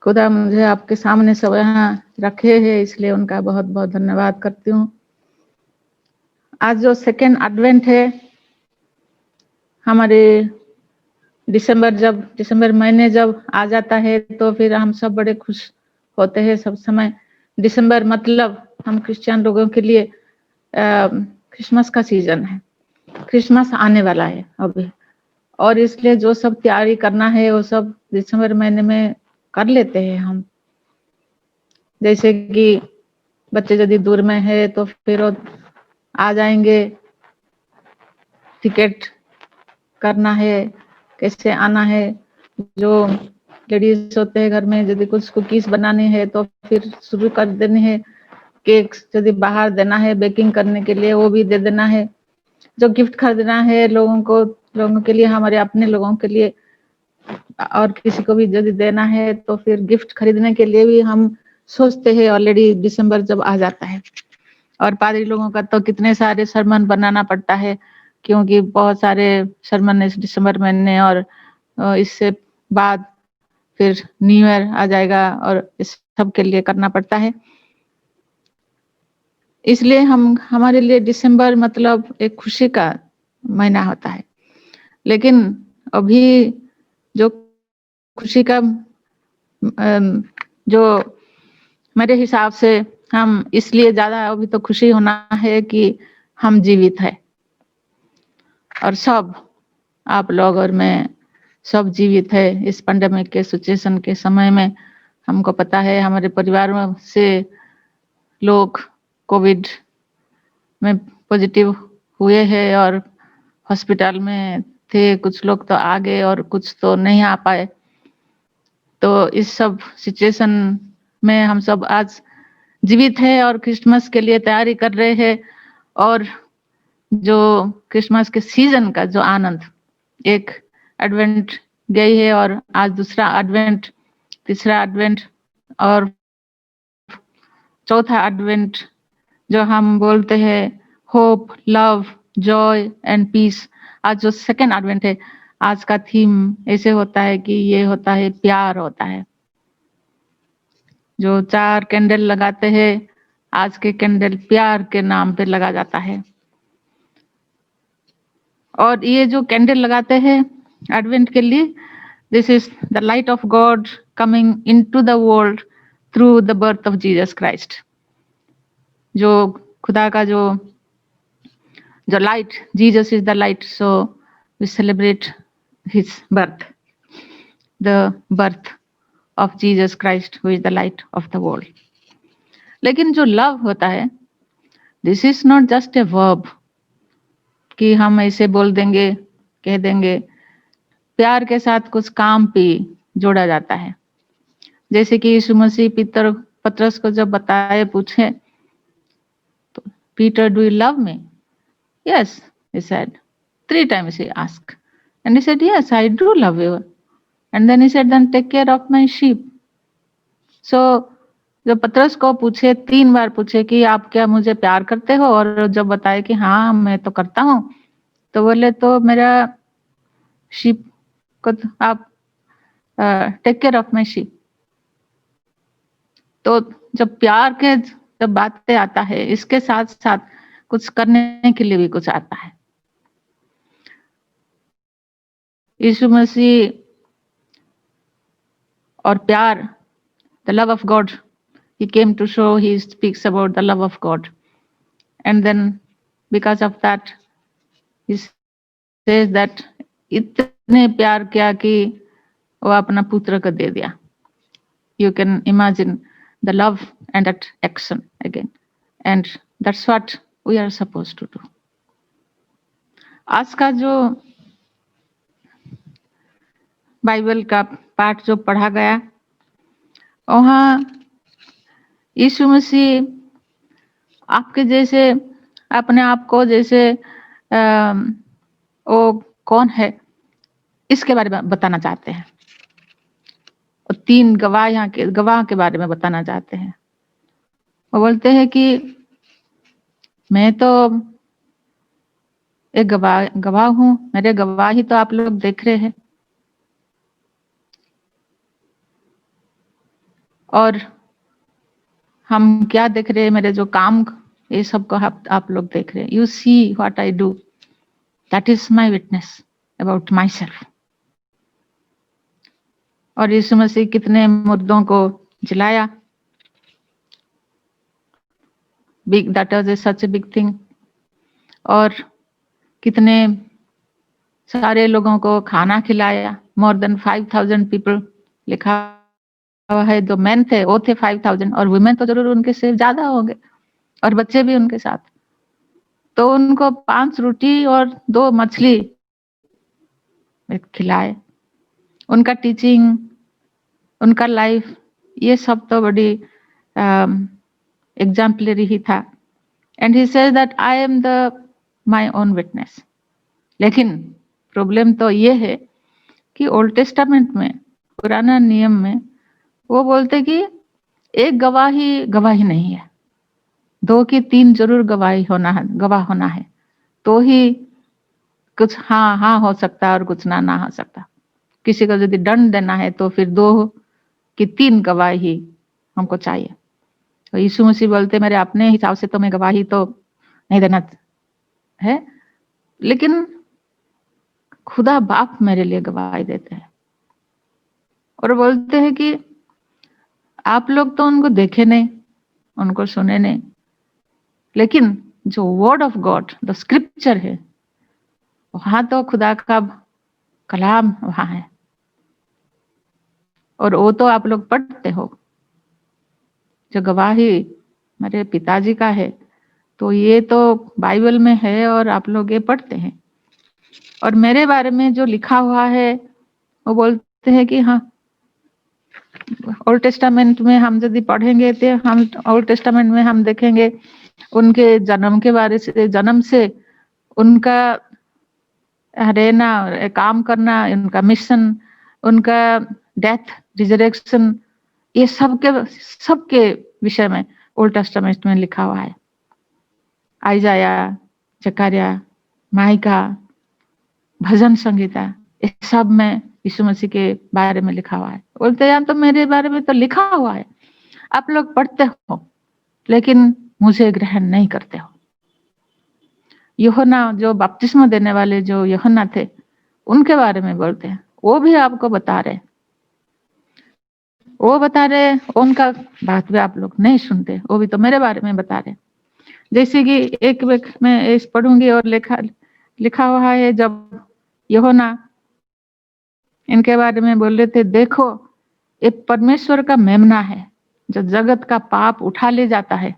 खुदा मुझे आपके सामने सब यहाँ रखे हैं, इसलिए उनका बहुत बहुत धन्यवाद करती हूँ। आज जो सेकेंड एडवेंट है, हमारे दिसंबर महीने जब आ जाता है तो फिर हम सब बड़े खुश होते हैं सब समय। दिसंबर मतलब हम क्रिश्चियन लोगों के लिए क्रिसमस का सीजन है, क्रिसमस आने वाला है अभी, और इसलिए जो सब तैयारी करना है वो सब दिसंबर महीने में कर लेते हैं हम। जैसे कि बच्चे यदि दूर में है तो फिर वो आ जाएंगे, टिकट करना है, कैसे आना है। जो लेडीज होते हैं घर में, यदि कुछ कुकीज बनाने हैं तो फिर शुरू कर देने हैं। केक यदि बाहर देना है बेकिंग करने के लिए, वो भी दे देना है। जो गिफ्ट खरीदना है लोगों के लिए, हमारे अपने लोगों के लिए, और किसी को भी यदि देना है तो फिर गिफ्ट खरीदने के लिए भी हम सोचते हैं ऑलरेडी दिसंबर जब आ जाता है। और पादरी लोगों का तो कितने सारे सरमन बनाना पड़ता है, क्योंकि बहुत सारे सरमन इस दिसंबर महीने, और इससे बाद फिर न्यू ईयर आ जाएगा और इस सब के लिए करना पड़ता है। इसलिए हमारे लिए दिसंबर मतलब एक खुशी का महीना होता है। लेकिन अभी जो खुशी का जो मेरे हिसाब से हम इसलिए ज्यादा अभी तो खुशी होना है कि हम जीवित है, और सब आप लोग और मैं सब जीवित है इस पेंडेमिक के सिचुएशन के समय में। हमको पता है हमारे परिवार में से लोग कोविड में पॉजिटिव हुए हैं और हॉस्पिटल में थे, कुछ लोग तो आ गए और कुछ तो नहीं आ पाए। तो इस सब सिचुएशन में हम सब आज जीवित है और क्रिसमस के लिए तैयारी कर रहे हैं। और जो क्रिसमस के सीजन का जो आनंद, एक एडवेंट गई है और आज दूसरा एडवेंट, तीसरा एडवेंट और चौथा एडवेंट जो हम बोलते हैं hope, love, joy and peace. आज जो सेकेंड एडवेंट है, आज का थीम ऐसे होता है कि ये होता है प्यार होता है। जो 4 कैंडल लगाते हैं, आज के कैंडल प्यार के नाम पे लगा जाता है। और ये जो कैंडल लगाते हैं एडवेंट के लिए, this is the light of God coming into the world through the birth of Jesus Christ. जो खुदा का जो light, Jesus is the light, so we celebrate his birth, the birth of Jesus Christ who is the light of the world. लेकिन जो लव होता है, this is not just a verb कि हम ऐसे बोल देंगे, कह देंगे। प्यार के साथ कुछ काम भी जोड़ा जाता है। जैसे कि यीशु मसीह पतरस को जब बताए, पूछे तो, Peter do you love me? Yes, he said. 3 times he asked. And he said, yes, I do love you. And then he said, then take care of my sheep. So, जब पतरस को पूछे, 3 बार पूछे कि आप क्या मुझे प्यार करते हो, और जब बताए कि हाँ मैं तो करता हूँ, तो बोले तो मेरा शीप को आप take care of my sheep. तो जब प्यार के जब बातें आता है, इसके साथ साथ कुछ करने के लिए भी कुछ आता है। यीशु मसीह और प्यार, the love of God, he came to show, he speaks about the love of God, and then because of that he says that इतने प्यार किया कि वो अपना पुत्र को दे दिया। You can imagine the love and that action again, and that's what we are supposed to do. आज का जो बाइबल का पाठ जो पढ़ा गया, वहाँ यीशु मसीह आपके जैसे, अपने आप को जैसे वो कौन है इसके बारे में बताना चाहते हैं। और 3 गवाह के बारे में बताना चाहते हैं। वो बोलते हैं कि मैं तो एक गवाह हूँ, मेरे गवाही तो आप लोग देख रहे हैं, और हम क्या देख रहे हैं, मेरे जो काम, ये सब को आप लोग देख रहे हैं। You see what I do, that is my witness about my self. और यीशु मसीह कितने मुर्दों को जलाया, big, that was such a big thing. और कितने सारे लोगों को खाना खिलाया, मोर देन 5000 पीपल लिखा हुआ है। जो मेन थे वो थे 5000, और वुमेन तो जरूर उनके से ज्यादा होंगे, और बच्चे भी उनके साथ। तो उनको 5 रोटी और 2 मछली खिलाए। उनका टीचिंग, उनका लाइफ, ये सब तो बड़ी एग्जाम्पलरी ही था। And he says that I am the my own witness. लेकिन प्रॉब्लम तो ये है कि ओल्ड टेस्टामेंट में, पुराना नियम में, वो बोलते कि एक गवाही नहीं है, 2 की 3 जरूर गवाह होना है, तो ही कुछ हाँ हो सकता है और कुछ ना हो सकता। किसी को यदि दंड देना है तो फिर 2 की 3 गवाही हमको चाहिए। तो यीशु मसीह बोलते मेरे अपने हिसाब से तो मैं गवाही तो नहीं देना है, लेकिन खुदा बाप मेरे लिए गवाही देते हैं। और बोलते हैं कि आप लोग तो उनको देखे नहीं, उनको सुने नहीं, लेकिन जो word of God, the scripture है, वहां तो खुदा का कलाम वहां है, और वो तो आप लोग पढ़ते हो। जो गवाही मेरे पिताजी का है, तो ये तो बाइबल में है और आप लोग ये पढ़ते हैं। और मेरे बारे में जो लिखा हुआ है, वो बोलते हैं कि हाँ, ओल्ड टेस्टामेंट में हम यदि पढ़ेंगे तो हम ओल्ड टेस्टामेंट में हम देखेंगे उनके जन्म के बारे से, जन्म से उनका रहना, काम करना, उनका मिशन, उनका डेथ, रिजरेक्शन, ये सबके विषय में ओल्ड टेस्टामेंट में लिखा हुआ है। आइजाया, जकरिया, माइका, भजन संगीता, ये सब में यीशु मसीह के बारे में लिखा हुआ है। बोलते हैं तो मेरे बारे में तो लिखा हुआ है, आप लोग पढ़ते हो लेकिन मुझे ग्रहण नहीं करते हो। यूहन्ना जो बपतिस्मा देने वाले जो यूहन्ना थे, उनके बारे में बोलते हैं, वो भी आपको बता रहे, उनका बात भी आप लोग नहीं सुनते, वो भी तो मेरे बारे में बता रहे। जैसे कि एक मैं इस पढ़ूंगी और लिखा हुआ है, जब यूहन्ना इनके बारे में बोल रहे थे, देखो ये परमेश्वर का मेमना है जो जगत का पाप उठा ले जाता है,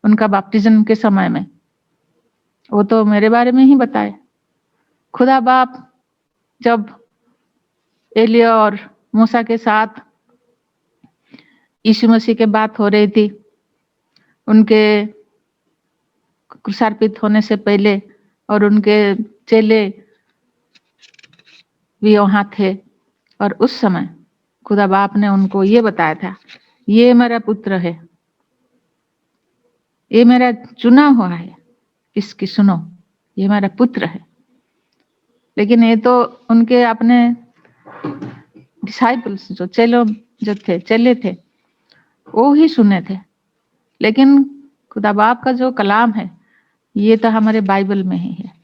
उनका बपतिस्म के समय में। वो तो मेरे बारे में ही बताए। खुदा बाप जब एलिया और मूसा के साथ यीशु मसीह के बात हो रही थी, उनके क्रूसार्पित होने से पहले, और उनके चेले भी वहां थे, और उस समय खुदा बाप ने उनको ये बताया था, ये मेरा पुत्र है, ये मेरा चुना हुआ है, इसकी सुनो, ये मेरा पुत्र है। लेकिन ये तो उनके अपने डिसाइपल्स जो चेले थे, वो ही सुने थे। लेकिन खुदा बाप का जो कलाम है, ये तो हमारे बाइबल में ही है।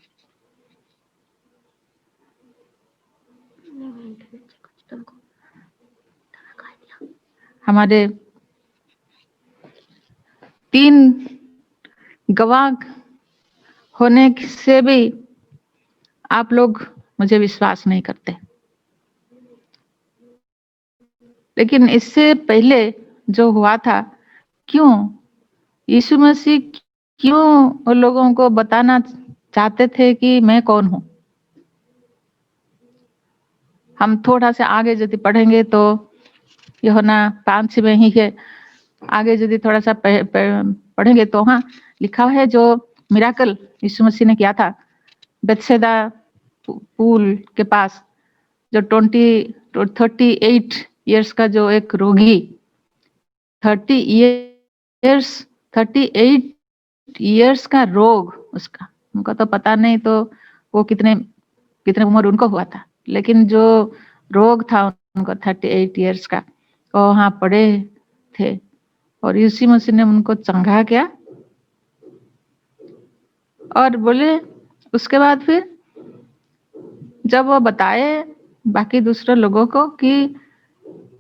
हमारे 3 गवाह होने से भी आप लोग मुझे विश्वास नहीं करते। लेकिन इससे पहले जो हुआ था, क्यों यीशु मसीह क्यों उन लोगों को बताना चाहते थे कि मैं कौन हूं? हम थोड़ा सा आगे यदि पढ़ेंगे तो यूहन्ना 5 में ही है। आगे यदि थोड़ा सा पढ़ेंगे तो हाँ लिखा है, जो मिराकल यीशु मसीह ने किया था बेथसेदा पूल के पास, जो 38 इयर्स का जो एक रोगी, 38 इयर्स का रोग उसका, उनका तो पता नहीं तो वो कितने उम्र उनको हुआ था, लेकिन जो रोग था उनको 38 इयर्स का, वो वहां पड़े थे और यीशु मसीह ने उनको चंगा किया। और बोले उसके बाद फिर जब वो बताए बाकी दूसरे लोगों को कि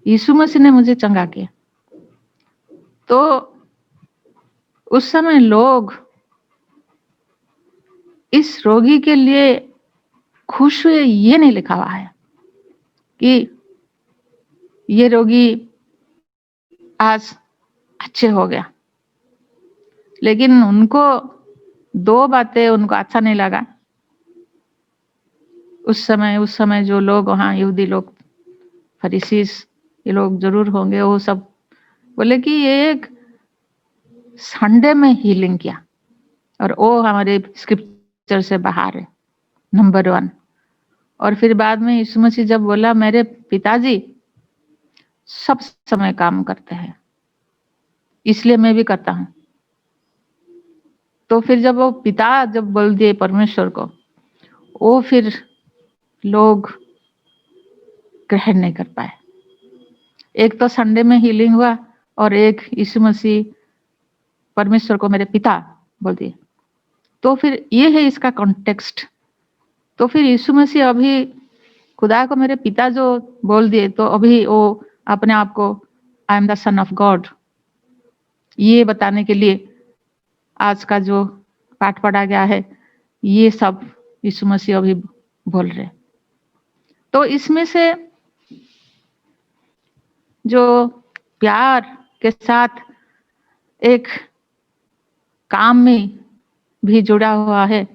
यीशु मसीह ने मुझे चंगा किया, तो उस समय लोग इस रोगी के लिए खुश हुए। ये नहीं लिखा हुआ है कि ये रोगी आज अच्छे हो गया, लेकिन उनको 2 बातें उनको अच्छा नहीं लगा। उस समय जो लोग वहां यहूदी लोग, फरीसीस, ये लोग जरूर होंगे, वो सब बोले कि ये एक संडे में हीलिंग किया और वो हमारे स्क्रिप्चर से बाहर है, नंबर 1। और फिर बाद में यीशु मसीह जब बोला मेरे पिताजी सब समय काम करते हैं, इसलिए मैं भी करता हूं, तो फिर जब वो पिता जब बोल दिए परमेश्वर को, वो फिर लोग ग्रहण नहीं कर पाए। एक तो संडे में हीलिंग हुआ और एक यीशु मसीह परमेश्वर को मेरे पिता बोल दिए, तो फिर ये है इसका कॉन्टेक्स्ट। तो फिर यीशु मसीह अभी खुदा को मेरे पिता जो बोल दिए, तो अभी वो अपने आप को I am the son of God ये बताने के लिए आज का जो पाठ पढ़ा गया है, ये सब यीशु मसीह अभी बोल रहे। तो इसमें से जो प्यार के साथ एक काम में भी जुड़ा हुआ है,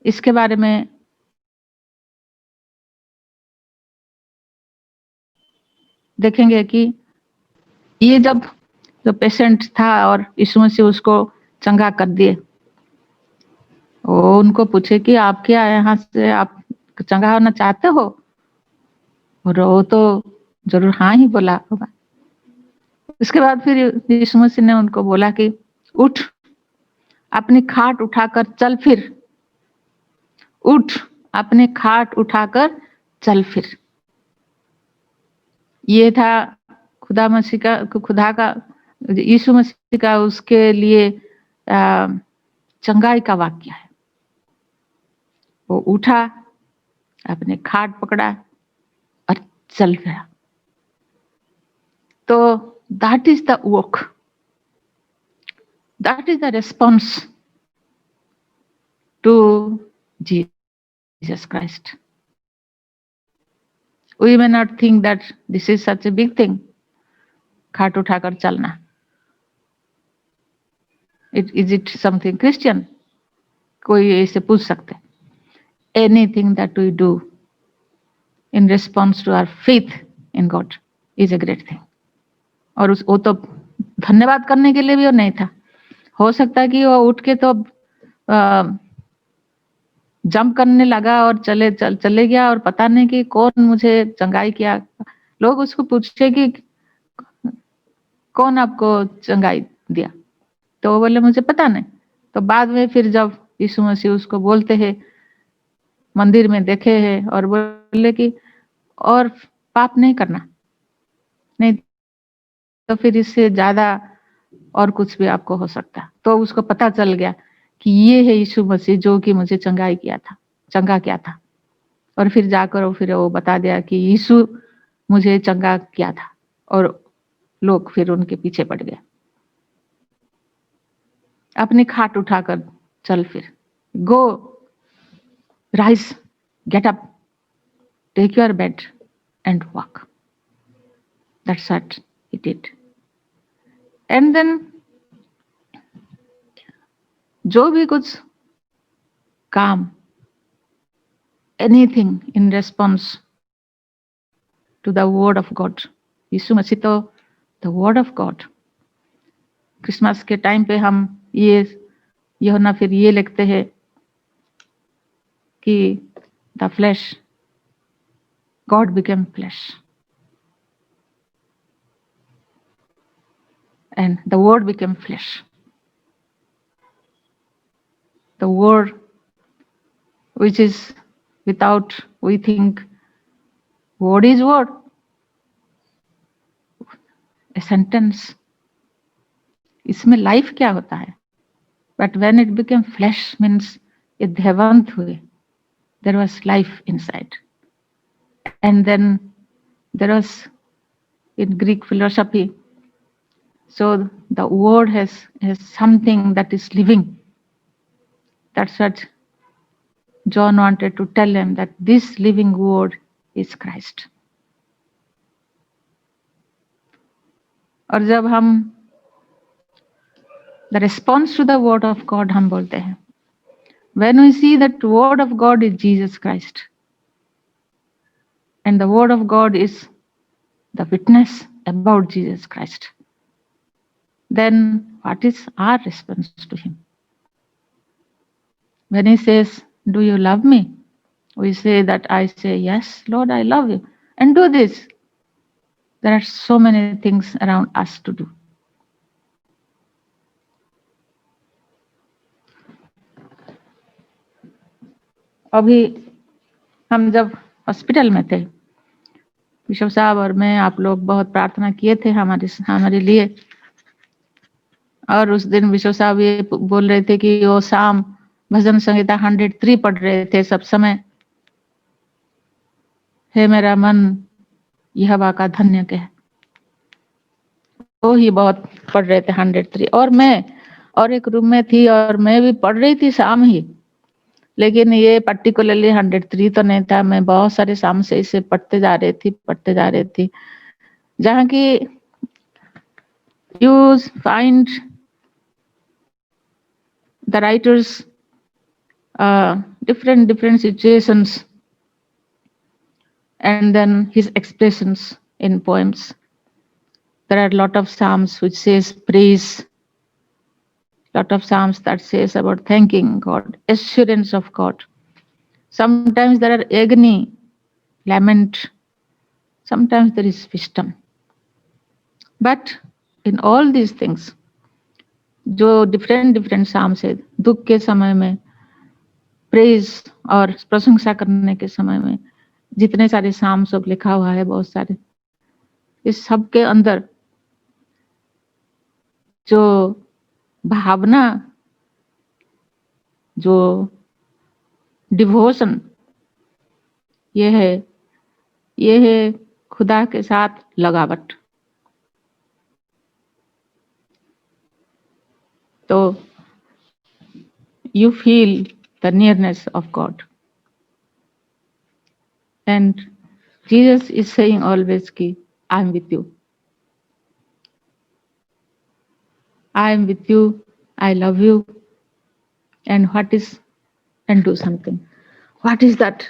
इसके बारे में देखेंगे कि ये जब जो पेशेंट था और यीशु मसीह उसको चंगा कर दिए, वो उनको पूछे कि आप क्या यहाँ से आप चंगा होना चाहते हो, और वो तो जरूर हाँ ही बोला होगा। इसके बाद फिर यीशु मसीह ने उनको बोला कि उठ, अपनी खाट उठाकर चल फिर, उठ, अपने खाट उठाकर चल फिर। ये था खुदा का यीशु मसीह का उसके लिए चंगाई का वाक्य है। वो उठा, अपने खाट पकड़ा और चल गया। तो that is the work, that is the response to Jesus Christ. We may not think that this is such a big thing, खाट उठाकर चलना। Is it something Christian? कोई ऐसे पूछ सकते। Anything that we do in response to our faith in God is a great thing. और वो तो धन्यवाद करने के लिए भी वो नहीं था। हो सकता है कि वो उठ के तो जंप करने लगा और चले गया और पता नहीं कि कौन मुझे चंगाई किया। लोग उसको पूछे कि कौन आपको चंगाई दिया, तो वो बोले मुझे पता नहीं। तो बाद में फिर जब यीशु मसीह उसको बोलते हैं, मंदिर में देखे हैं और बोले कि और पाप नहीं करना, नहीं तो फिर इससे ज्यादा और कुछ भी आपको हो सकता। तो उसको पता चल गया कि ये है यीशु मसीह जो कि मुझे चंगा किया था। और फिर जाकर फिर वो बता दिया कि यीशु मुझे चंगा किया था, और लोग फिर उनके पीछे पड़ गए। अपनी खाट उठाकर चल फिर, go, rise, get up, take your bed and walk. That's what he did. And then जो भी कुछ काम, anything in response to the word of God, Yeshu Masih तो the word of God. Christmas के टाइम पे हम ये ना फिर ये लिखते हैं कि the flesh, God became flesh and the word became flesh. The word which is without, we think word is word, a sentence, इसमें लाइफ क्या होता है। But when it became flesh means ये देहवंत हुए, there was life inside. And then there was in Greek philosophy, so the word has something that is living. That's what John wanted to tell him, that this living word is Christ. और जब हम the response to the word of God हम बोलते हैं, when we see that word of God is Jesus Christ, and the word of God is the witness about Jesus Christ, then what is our response to him? When he says, do you love me? We say that I say, yes, Lord, I love you. And do this. There are so many things around us to do. अभी हम जब हॉस्पिटल में थे, बिशप साहब और मैं, आप लोग बहुत प्रार्थना किए थे हमारे लिए। और उस दिन बिशप साहब ये बोल रहे थे कि वो शाम भजन संहिता 103 पढ़ रहे थे सब समय, हे मेरा मन यहोवा का धन्य कहे। वो ही बहुत पढ़ रहे थे 103। और मैं और एक रूम में थी और मैं भी पढ़ रही थी शाम ही, लेकिन ये पर्टिकुलरली 103 तो नहीं था, मैं बहुत सारे साम से इसे पढ़ते जा रही थी, जहाँ की you find the writers different situations and then his expressions in poems. There are a lot of psalms which says praise, lot of psalms that says about thanking God, assurance of God. Sometimes there are agony, lament, sometimes there is wisdom. But in all these things, जो डिफरेंट साम्स है, दुख के समय में प्रेज और प्रशंसा करने के समय में, जितने सारे साम सब लिखा हुआ है, बहुत सारे, इस सब के अंदर जो भावना, जो डिवोशन, ये है खुदा के साथ लगावट। तो you feel the nearness of God. And Jesus is saying always ki, I am with you. I am with you, I love you, and do something. What is that?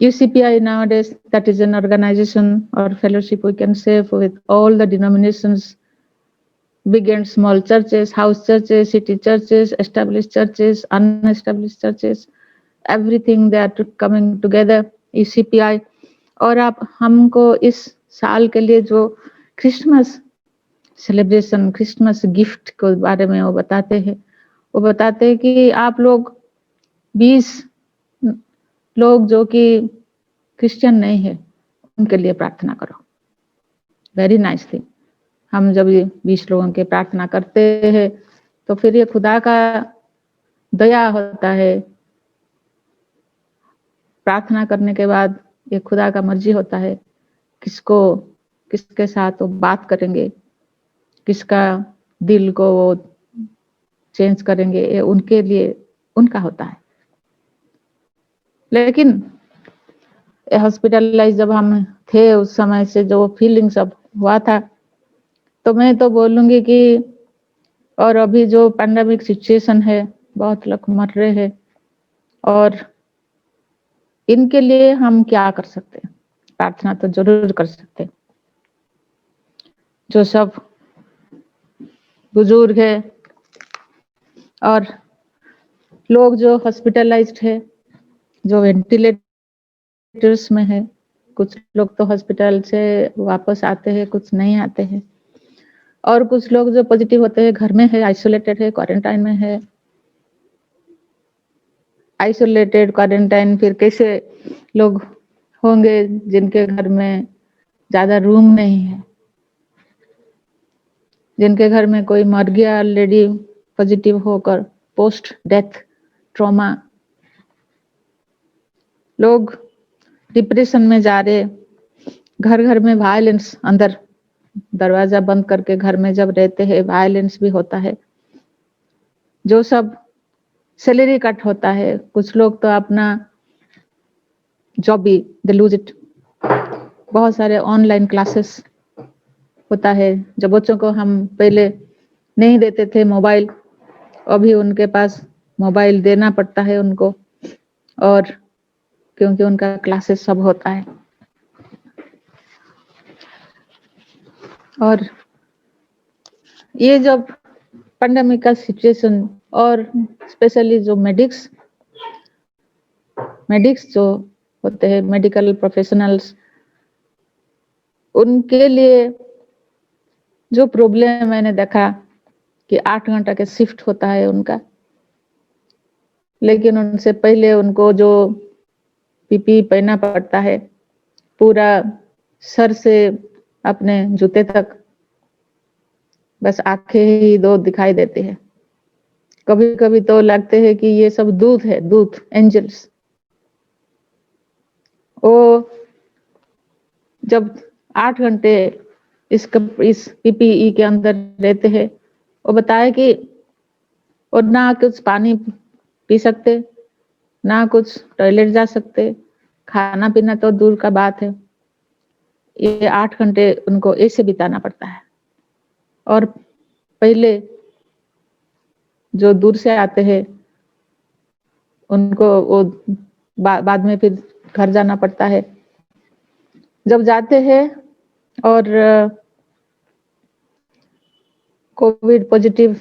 UCPI nowadays, that is an organization or fellowship, we can say, with all the denominations, big and small churches, house churches, city churches, established churches, unestablished churches, everything they are coming together, UCPI. और आप हमको इस साल के लिए जो क्रिसमस सेलिब्रेशन, क्रिसमस गिफ्ट के बारे में वो बताते हैं कि आप लोग 20 लोग जो कि क्रिश्चियन नहीं है, उनके लिए प्रार्थना करो। Very nice thing. हम जब ये 20 लोगों के प्रार्थना करते हैं तो फिर ये खुदा का दया होता है। प्रार्थना करने के बाद ये खुदा का मर्जी होता है किसके साथ वो बात करेंगे, किसका दिल को वो चेंज करेंगे, ये उनके लिए उनका होता है। लेकिन हॉस्पिटलाइज जब हम थे उस समय से जो फीलिंग सब हुआ था, तो मैं तो बोलूंगी कि और अभी जो पैंडेमिक सिचुएशन है, बहुत लोग मर रहे हैं, और इनके लिए हम क्या कर सकते हैं? प्रार्थना तो जरूर कर सकते हैं। जो सब बुजुर्ग है और लोग जो हॉस्पिटलाइज्ड है, जो वेंटिलेटर्स में है, कुछ लोग तो हॉस्पिटल से वापस आते हैं, कुछ नहीं आते हैं, और कुछ लोग जो पॉजिटिव होते हैं घर में है, आइसोलेटेड है, क्वारंटाइन में है। आइसोलेटेड, क्वारंटाइन, फिर कैसे लोग होंगे जिनके घर में ज्यादा रूम नहीं है, जिनके घर में कोई मर गया ऑलरेडी पॉजिटिव होकर, पोस्ट डेथ ट्रॉमा, लोग डिप्रेशन में जा रहे, घर घर में वायलेंस, अंदर दरवाजा बंद करके घर में जब रहते हैं वायलेंस भी होता है। जो सब सैलरी कट होता है, कुछ लोग तो अपना जॉब भी दे लूज इट। बहुत सारे ऑनलाइन क्लासेस होता है, जब बच्चों को हम पहले नहीं देते थे मोबाइल, अभी उनके पास मोबाइल देना पड़ता है उनको, और क्योंकि उनका क्लासेस सब होता है। और ये जब पैंडेमिक का सिचुएशन, और स्पेशली जो मेडिक्स जो होते हैं, मेडिकल प्रोफेशनल्स, उनके लिए जो प्रॉब्लम मैंने देखा कि 8 घंटा के शिफ्ट होता है उनका, लेकिन उनसे पहले उनको जो पीपी पहनना पड़ता है, पूरा सर से अपने जूते तक, बस आंखें ही 2 दिखाई देती है। कभी कभी तो लगते हैं कि ये सब दूत है, दूत, एंजल्स। वो जब 8 घंटे इस पीपीई के अंदर रहते हैं, वो बताए कि और ना कुछ पानी पी सकते, ना कुछ टॉयलेट जा सकते, खाना पीना तो दूर का बात है। ये 8 घंटे उनको ऐसे बिताना पड़ता है। और पहले जो दूर से आते हैं उनको वो बाद में फिर घर जाना पड़ता है। जब जाते हैं और कोविड पॉजिटिव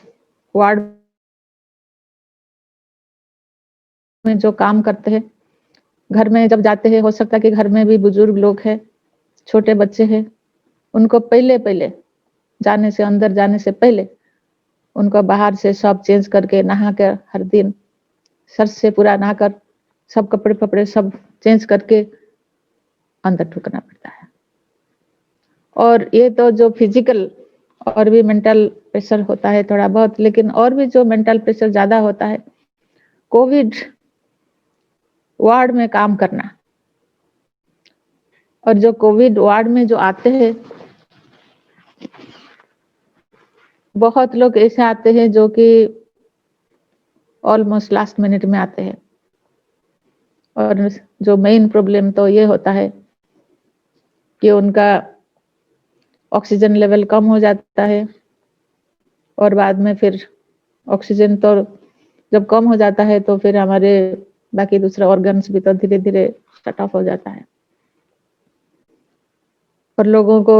वार्ड में जो काम करते हैं, घर में जब जाते हैं, हो सकता है कि घर में भी बुजुर्ग लोग हैं, छोटे बच्चे हैं, उनको पहले जाने से, अंदर जाने से पहले उनको बाहर से सब चेंज करके नहा कर, हर दिन सर से पूरा नहाकर सब कपड़े फपड़े सब चेंज करके अंदर ढुकना पड़ता है। और ये तो जो फिजिकल और भी मेंटल प्रेशर होता है थोड़ा बहुत, लेकिन और भी जो मेंटल प्रेशर ज्यादा होता है, कोविड वार्ड में काम करना। और जो कोविड वार्ड में जो आते हैं, बहुत लोग ऐसे आते हैं जो कि ऑलमोस्ट लास्ट मिनट में आते हैं। और जो मेन प्रॉब्लम तो ये होता है कि उनका ऑक्सीजन लेवल कम हो जाता है, और बाद में फिर ऑक्सीजन तो जब कम हो जाता है तो फिर हमारे बाकी दूसरे ऑर्गन्स भी तो धीरे धीरे शट ऑफ हो जाता है। और लोगों को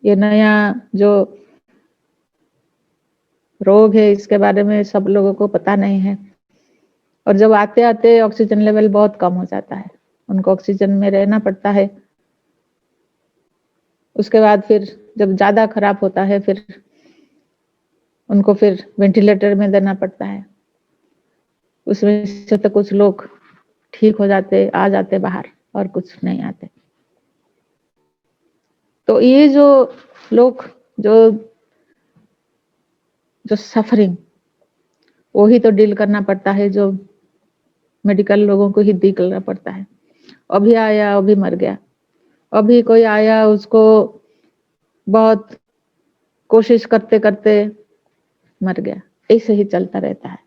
ये नया जो रोग है इसके बारे में सब लोगों को पता नहीं है। और जब आते आते ऑक्सीजन लेवल बहुत कम हो जाता है, उनको ऑक्सीजन में रहना पड़ता है। उसके बाद फिर जब ज्यादा खराब होता है फिर उनको फिर वेंटिलेटर में देना पड़ता है। उसमें से तो कुछ लोग ठीक हो जाते, आ जाते बाहर, और कुछ नहीं आते। तो ये जो लोग जो सफरिंग, वो ही तो डील करना पड़ता है, जो मेडिकल लोगों को ही डील करना पड़ता है। अभी आया, अभी मर गया, अभी कोई आया, उसको बहुत कोशिश करते करते मर गया, ऐसे ही चलता रहता है।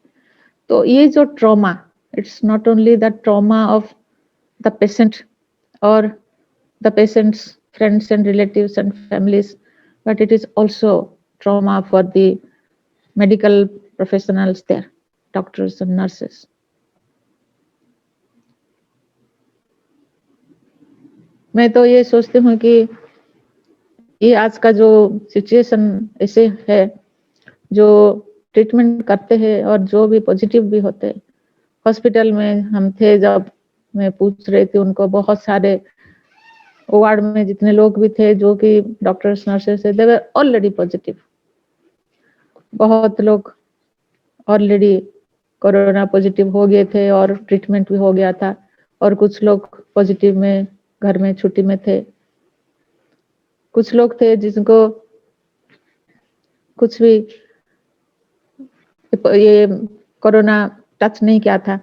तो ये जो trauma, it's not only the trauma of the patient और the patient's friends and relatives and families, but it is also trauma for the medical professionals there, doctors and nurses. मैं तो ये सोचती हूँ कि ये आज का जो सिचुएशन ऐसे है, जो ट्रीटमेंट करते हैं और जो भी पॉजिटिव भी होते हैं, हॉस्पिटल में हम थे जब मैं पूछ रही थी उनको, बहुत सारे वार्ड में जितने लोग भी थे जो कि डॉक्टर्स नर्सेस थे, दे वर ऑलरेडी पॉजिटिव। बहुत लोग ऑलरेडी कोरोना पॉजिटिव हो गए थे और ट्रीटमेंट भी हो गया था, और कुछ लोग पॉजिटिव में घर में छुट्टी में थे। कुछ लोग थे जिनको कुछ भी ये कोरोना टच नहीं किया था,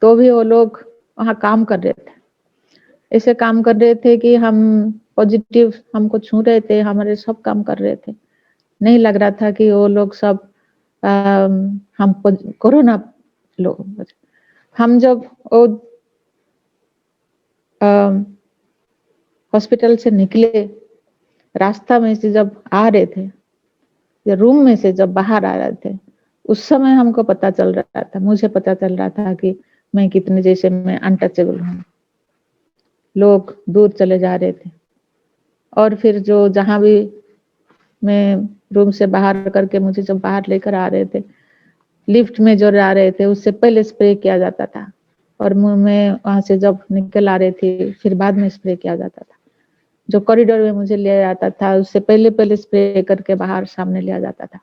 तो भी वो लोग वहाँ काम कर रहे थे। ऐसे काम कर रहे थे कि हम पॉजिटिव हमको छू रहे थे, हमारे सब काम कर रहे थे। नहीं लग रहा था कि वो लोग सब हम कोरोना लोग। हम जब वो हॉस्पिटल से निकले, रास्ता में से जब आ रहे थे या रूम में से जब बाहर आ रहे थे, उस समय हमको पता चल रहा था, मुझे पता चल रहा था कि मैं कितने जैसे मैं अनटचेबल हूँ। लोग दूर चले जा रहे थे, और फिर जो जहां भी मैं रूम से बाहर करके मुझे जब बाहर लेकर आ रहे थे, लिफ्ट में जो आ रहे थे उससे पहले स्प्रे किया जाता था, और मुंह में वहां से जब निकल आ रही थी फिर बाद में स्प्रे किया जाता था। जो कॉरिडोर में मुझे ले जाता था उससे पहले स्प्रे करके बाहर सामने लिया जाता था।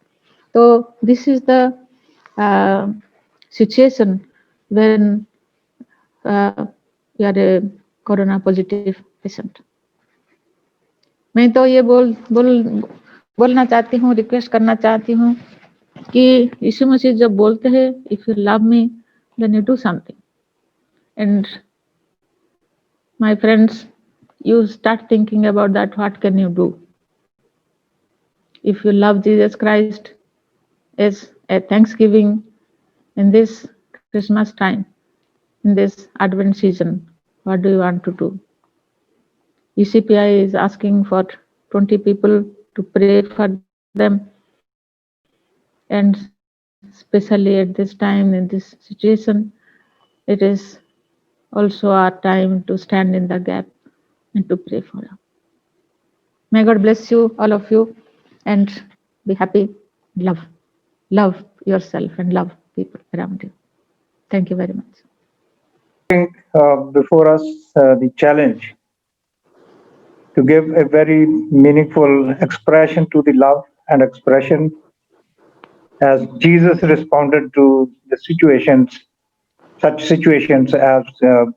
तो this is the situation when you are a corona positive patient. मैं तो ये बोलना चाहती हूँ, रिक्वेस्ट करना चाहती हूँ कि यीशु मसीह जब बोलते हैं, if you love me then you do something, and my friends, you start thinking about that, what can you do? If you love Jesus Christ as a thanksgiving in this Christmas time, in this Advent season? What do you want to do? ECPI is asking for 20 people to pray for them, and especially at this time, in this situation, it is also our time to stand in the gap and to pray for them. May God bless you, all of you, and be happy. Love yourself and love people around you. Thank you very much. Before us the challenge to give a very meaningful expression to the love and expression as Jesus responded to the situations, such situations as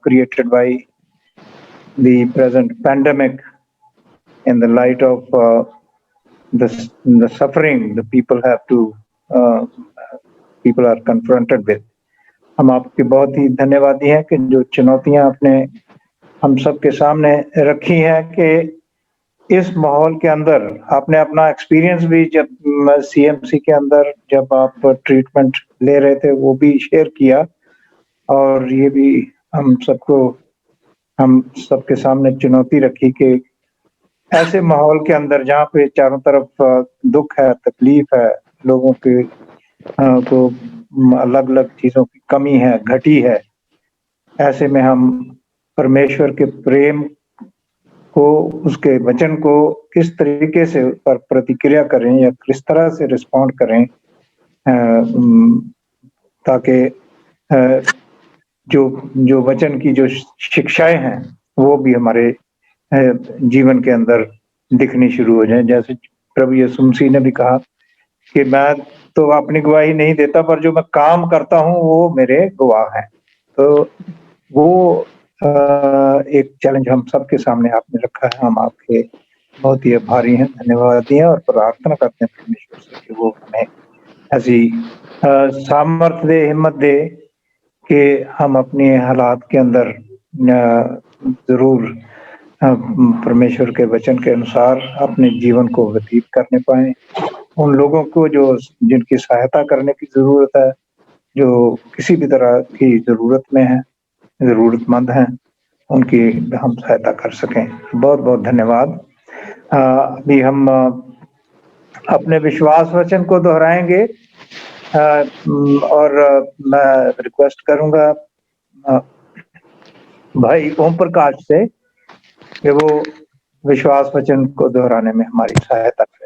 created by the present pandemic in the light of the suffering the people are confronted with. हम आपके बहुत ही धन्यवादी हैं कि जो चुनौतियां आपने हम सब के सामने रखी हैं कि इस माहौल के अंदर आपने अपना एक्सपीरियंस भी जब सीएमसी के अंदर जब आप ट्रीटमेंट ले रहे थे वो भी शेयर किया, और ये भी हम सबके सामने चुनौती रखी कि ऐसे माहौल के अंदर जहाँ पे चारों तरफ दुख है, तकलीफ है, लोगों के को अलग अलग चीजों की कमी है, घटी है, ऐसे में हम परमेश्वर के प्रेम को, उसके वचन को किस तरीके से पर प्रतिक्रिया करें या किस तरह से रिस्पॉन्ड करें ताकि जो वचन की जो शिक्षाएं हैं वो भी हमारे जीवन के अंदर दिखनी शुरू हो जाएं। जैसे प्रभु यीशु मसीह ने भी कहा कि मैं तो अपनी गवाही नहीं देता, पर जो मैं काम करता हूं वो मेरे गवाह हैं। तो वो एक चैलेंज हम सबके सामने आपने रखा है। हम आपके बहुत ही आभारी हैं, धन्यवादी हैं और प्रार्थना करते हैं परमेश्वर से कि वो हमें ऐसी सामर्थ्य दे, हिम्मत दे कि हम अपने हालात के अंदर जरूर परमेश्वर के वचन के अनुसार अपने जीवन को व्यतीत करने पाए। उन लोगों को जो जिनकी सहायता करने की जरूरत है, जो किसी भी तरह की जरूरत में है, जरूरतमंद हैं, उनकी हम सहायता कर सकें। बहुत बहुत धन्यवाद। अभी हम अपने विश्वास वचन को दोहराएंगे और मैं रिक्वेस्ट करूंगा भाई ओम प्रकाश से कि वो विश्वास वचन को दोहराने में हमारी सहायता करें।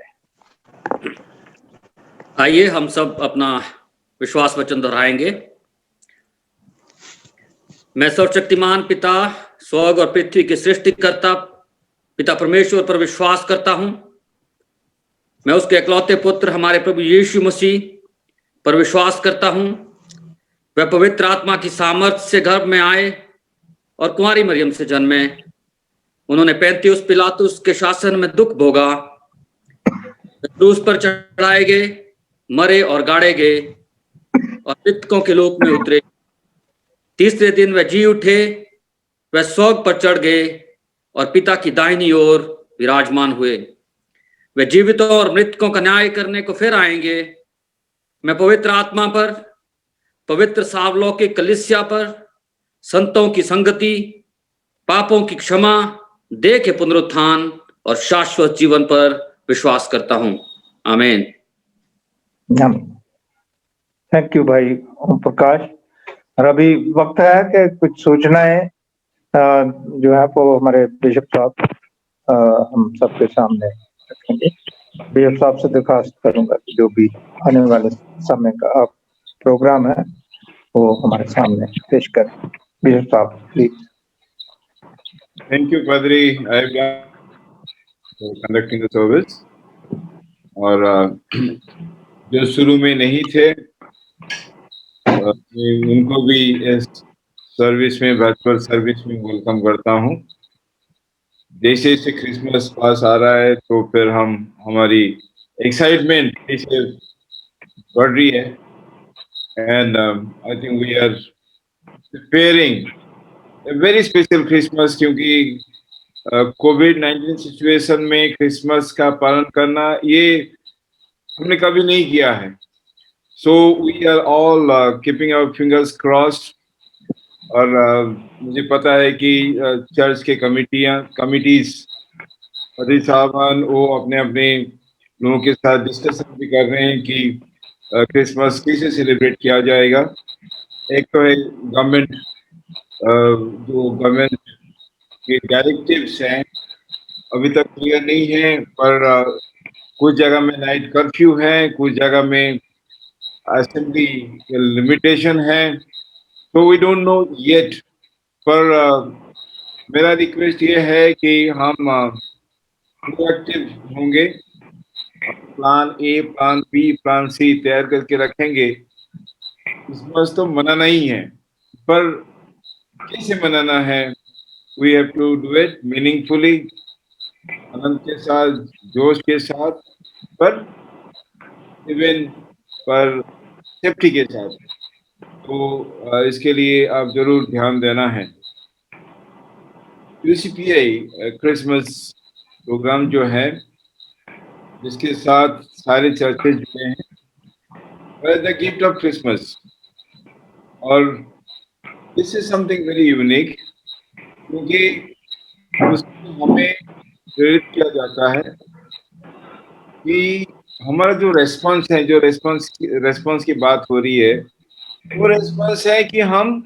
आइए हम सब अपना विश्वास वचन दोहराएंगे। मैं सर्वशक्तिमान पिता, स्वर्ग और पृथ्वी के सृष्टिकर्ता पिता परमेश्वर पर विश्वास करता हूं। मैं उसके इकलौते पुत्र हमारे प्रभु यीशु मसीह पर विश्वास करता हूं। वह पवित्र आत्मा की सामर्थ्य से गर्भ में आए और कुंवारी मरियम से जन्मे। उन्होंने पैंतियुस पिलातुस के शासन में दुख भोगा, क्रूस पर चढ़ाए गए, मरे और गाड़े गए और मृतकों के लोक में उतरे। तीसरे दिन वह जी उठे, वह स्वर्ग पर चढ़ गए और पिता की दाहिनी ओर विराजमान हुए। वे जीवितों और मृतकों का न्याय करने को फिर आएंगे। मैं पवित्र आत्मा पर, पवित्र सार्वलौकिक कलीसिया पर, संतों की संगति, पापों की क्षमा, देह के पुनरुत्थान और शाश्वत जीवन पर विश्वास करता हूं। आमीन। थैंक यू भाई ओम प्रकाश। और अभी वक्त है कि कुछ सूचनाएं जो है वो हमारे बिशप साहब हम सबके सामने रखेंगे। बिशप साहब से दरखास्त करूंगा कि जो भी आने वाले समय का प्रोग्राम है वो हमारे सामने पेश करें। बिशप साहब प्लीज। थैंक यू पादरी कंडक्टिंग द सर्विस। और जो शुरू में नहीं थे उनको भी इस सर्विस में, वर्चुअल सर्विस में वेलकम करता हूं। जैसे जैसे क्रिसमस पास आ रहा है तो फिर हमारी एक्साइटमेंट जैसे बढ़ रही है। And I think we are preparing a very special Christmas, क्योंकि कोविड-19 सिचुएशन में क्रिसमस का पालन करना ये हमने कभी नहीं किया है। So we are all keeping our fingers crossed और मुझे पता है कि चर्च के कमिटीज पति साहबान वो अपने अपने लोगों के साथ डिस्कशन भी कर रहे हैं कि क्रिसमस कैसे सेलिब्रेट किया जाएगा। एक तो है गवर्नमेंट, जो गवर्नमेंट के डायरेक्टिव्स हैं अभी तक क्लियर नहीं है, पर कुछ जगह में नाइट कर्फ्यू है, कुछ जगह में असेंबली लिमिटेशन है, तो वी डोंट नो येट। पर मेरा रिक्वेस्ट ये है कि हम प्रोएक्टिव होंगे, plan A, plan B, plan C तैयार करके रखेंगे। क्रिसमस तो मनाना ही है, पर कैसे मनाना है? We have to do it meaningfully, आनंद के साथ, जोश के साथ, पर इवन पर सेफ्टी के साथ। तो इसके लिए आप जरूर ध्यान देना है। यूसीपीआई क्रिसमस प्रोग्राम जो है, जिसके साथ सारे चर्चेज जुड़े हैं, द गिफ्ट ऑफ क्रिसमस, और this is something very unique, क्योंकि उसमें हमें प्रेरित किया जाता है कि हमारा जो रेस्पॉन्स है, जो रेस्पॉन्स की बात हो रही है, वो रेस्पॉन्स है कि हम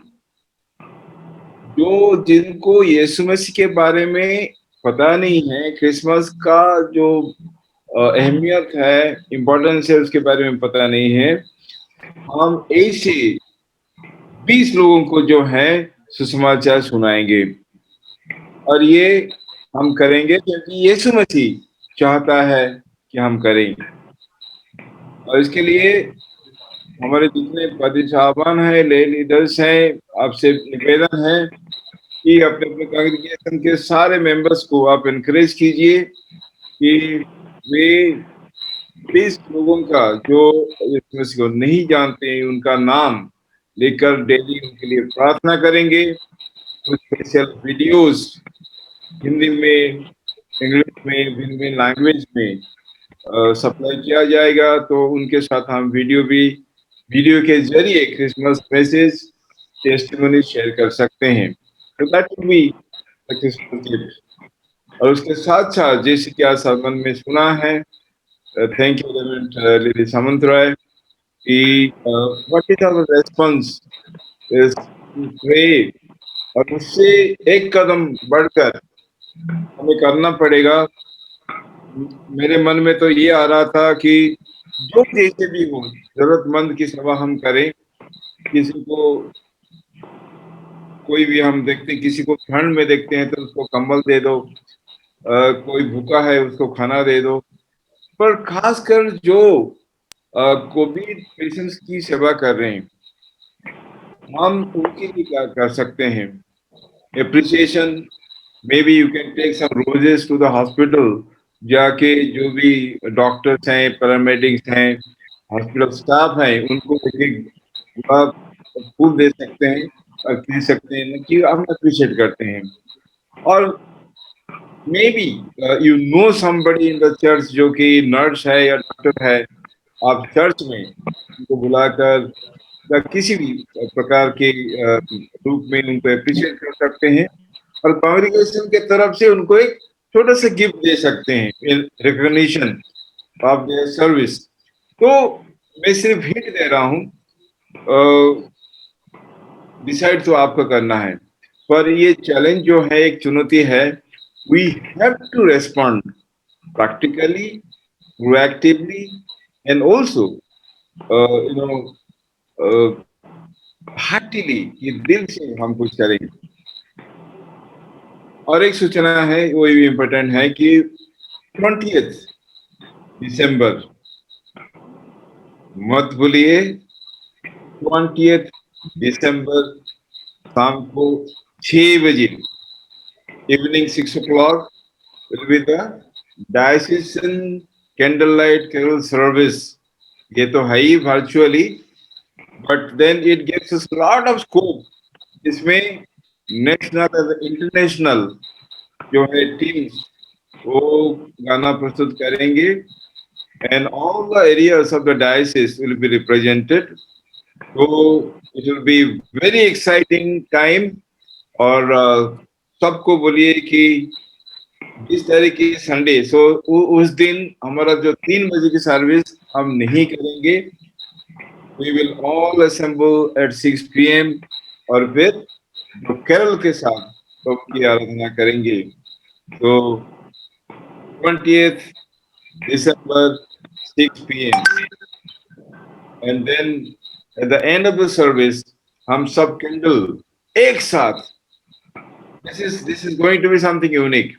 जो जिनको यीशु मसीह के बारे में पता नहीं है, क्रिसमस का जो अहमियत है, इम्पोर्टेंस है, उसके बारे में पता नहीं है, हम ऐसे 20 लोगों को जो है सुसमाचार सुनाएंगे। और ये हम करेंगे क्योंकि यीशु मसीह चाहता है कि हम करें। और इसके लिए हमारे जितने पति साहबान हैं, ले लीडर्स हैं, आपसे निवेदन है कि अपने अपने कांग्रेगेशन के सारे मेंबर्स को आप इनकरेज कीजिए कि वे 20 लोगों का जो यीशु मसीह को नहीं जानते हैं, उनका नाम लेकर डेली उनके लिए प्रार्थना करेंगे। कुछ स्पेशल वीडियोस हिंदी में, इंग्लिश में, भिन्न भिन्न लैंग्वेज में सप्लाई किया जाएगा, तो उनके साथ हम वीडियो के जरिए क्रिसमस मैसेज, टेस्टिमोनी शेयर कर सकते हैं। तो that will be the Christmas gift. और उसके साथ साथ जैसे कि आज सरमन में सुना है, thank you reverend lady Samant Rai, कि what is our response is to pray, और उससे एक कदम बढ़कर हमें करना पड़ेगा। मेरे मन में तो ये आ रहा था कि जो जैसे भी हो, जरूरतमंद की सेवा हम करें। किसी को, कोई भी हम देखते, किसी को ठंड में देखते हैं तो उसको कंबल दे दो, कोई भूखा है उसको खाना दे दो। पर खासकर जो कोविड पेशेंट्स की सेवा कर रहे हैं, हम उनके लिए क्या कर सकते हैं? Appreciation, maybe you can take some roses to the hospital, जाके जो भी डॉक्टर्स हैं, पैरामेडिक्स हैं, हॉस्पिटल स्टाफ हैं, उनको एक गुलाब फूल दे सकते हैं और कह सकते हैं कि हम अप्रिशिएट करते हैं। और may be you know somebody in the church जो कि नर्स है या डॉक्टर है, आप चर्च में उनको बुलाकर या किसी भी प्रकार के रूप में उनको अप्रिशिएट कर सकते हैं, और कांग्रेगेशन के तरफ से उनको एक छोटा सा गिफ्ट दे सकते हैं in recognition of their service. तो मैं सिर्फ हिंट दे रहा हूँ, डिसाइड तो आपको करना है, पर ये चैलेंज जो है, एक चुनौती है। We have to respond practically, proactively, and also you know heartily, ये दिल से हम कुछ करेंगे। और एक सूचना है, वो भी इम्पोर्टेंट है कि 20 दिसंबर मत भूलिए, 20 दिसंबर शाम को 6 बजे, evening 6 o'clock will be the diocesan candlelight carol service. ये तो है ही virtually, but then it gives us a lot of scope. इसमें नेशनल और इंटरनेशनल जो है टीम्स वो गाना प्रस्तुत करेंगे, and all the areas of the diocese will be represented. तो it will be very exciting time. और सबको बोलिए कि 20 तारीख की संडे, उस दिन हमारा जो 3 बजे की सर्विस हम नहीं करेंगे। We will all assemble at 6 PM और फिर जो कैरल के साथ प्रभु की आराधना करेंगे। तो 20th December 6 PM, and then at the end of the service हम सब कैंडल एक साथ, this is going to be something unique।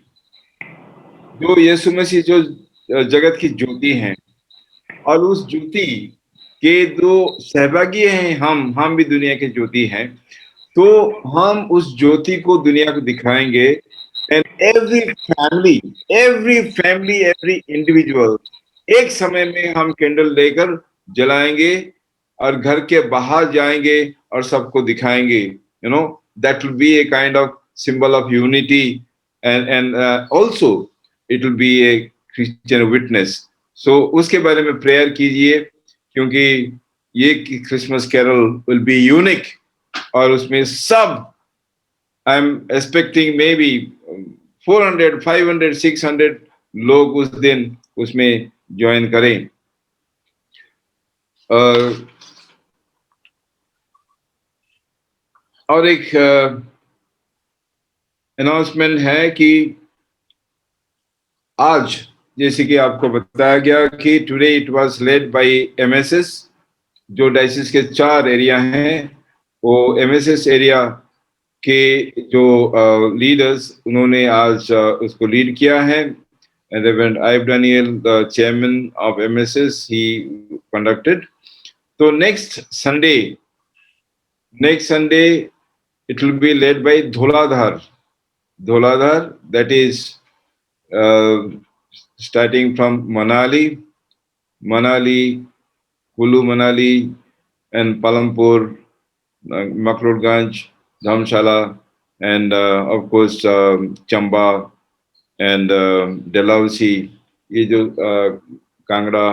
जो यीशु मसीह जो जगत की ज्योति हैं, और उस ज्योति के जो सहभागी हैं, हम भी दुनिया के ज्योति हैं। तो हम उस ज्योति को दुनिया को दिखाएंगे। And every family every individual एक समय में हम कैंडल लेकर जलाएंगे और घर के बाहर जाएंगे और सबको दिखाएंगे। You know, that will be a kind of symbol of unity, and also it will be a Christian witness. So उसके बारे में प्रेयर कीजिए, क्योंकि ये Christmas carol will be unique. और उसमें सब, I am expecting maybe 400, 500, 600 लोग उस दिन उसमें ज्वाइन करें। और एक अनाउंसमेंट है कि आज, जैसे कि आपको बताया गया कि today it was led by MSS। जो डायसिस के 4 एरिया हैं, वो MSS एरिया के जो लीडर्स, उन्होंने आज उसको लीड किया है। And Reverend Ive Daniel, the chairman of MSS, he conducted. So next Sunday, it will be led by Dholadhar, that is starting from Manali, Kulu Manali, and Palampur, Maklodganj, Dhamshala, and of course Chamba and Dalhousie, ये जो कांगड़ा,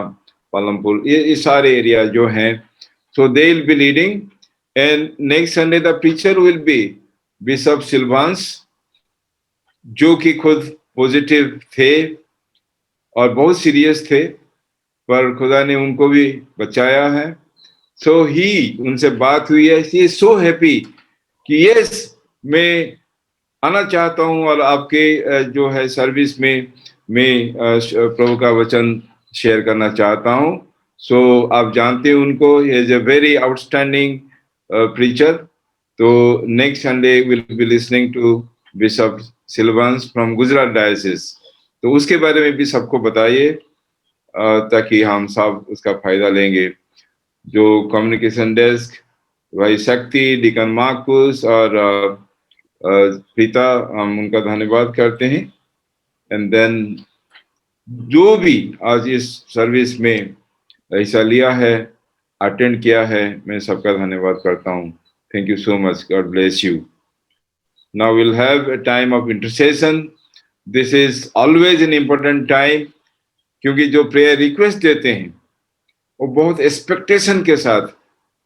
पालमपुर, ये सारे एरिया जो हैं, so they will be leading। And next Sunday the preacher will be Bishop Silvans, जो कि खुद पॉजिटिव थे और बहुत सीरियस थे, पर खुदा ने उनको भी बचाया है। So उनसे बात हुई है, he is so happy कि yes, मैं आना चाहता हूं और आपके जो है सर्विस में मैं प्रभु का वचन शेयर करना चाहता हूं। सो आप जानते हैं उनको, he is a very outstanding preacher. तो next Sunday will be listening to bishop Silvans from Gujarat diocese. तो उसके बारे में भी सबको बताइए, ताकि हम सब उसका फायदा लेंगे। जो कम्युनिकेशन डेस्क, भाई शक्ति, डिकन मार्कुस और प्रीता, हम उनका धन्यवाद करते हैं। एंड देन जो भी आज इस सर्विस में हिस्सा लिया है, अटेंड किया है, मैं सबका धन्यवाद करता हूँ। Thank you so much, God bless you. Now will have a time of intercession. This is always an important time, क्योंकि जो प्रेयर रिक्वेस्ट देते हैं वो बहुत एक्सपेक्टेशन के साथ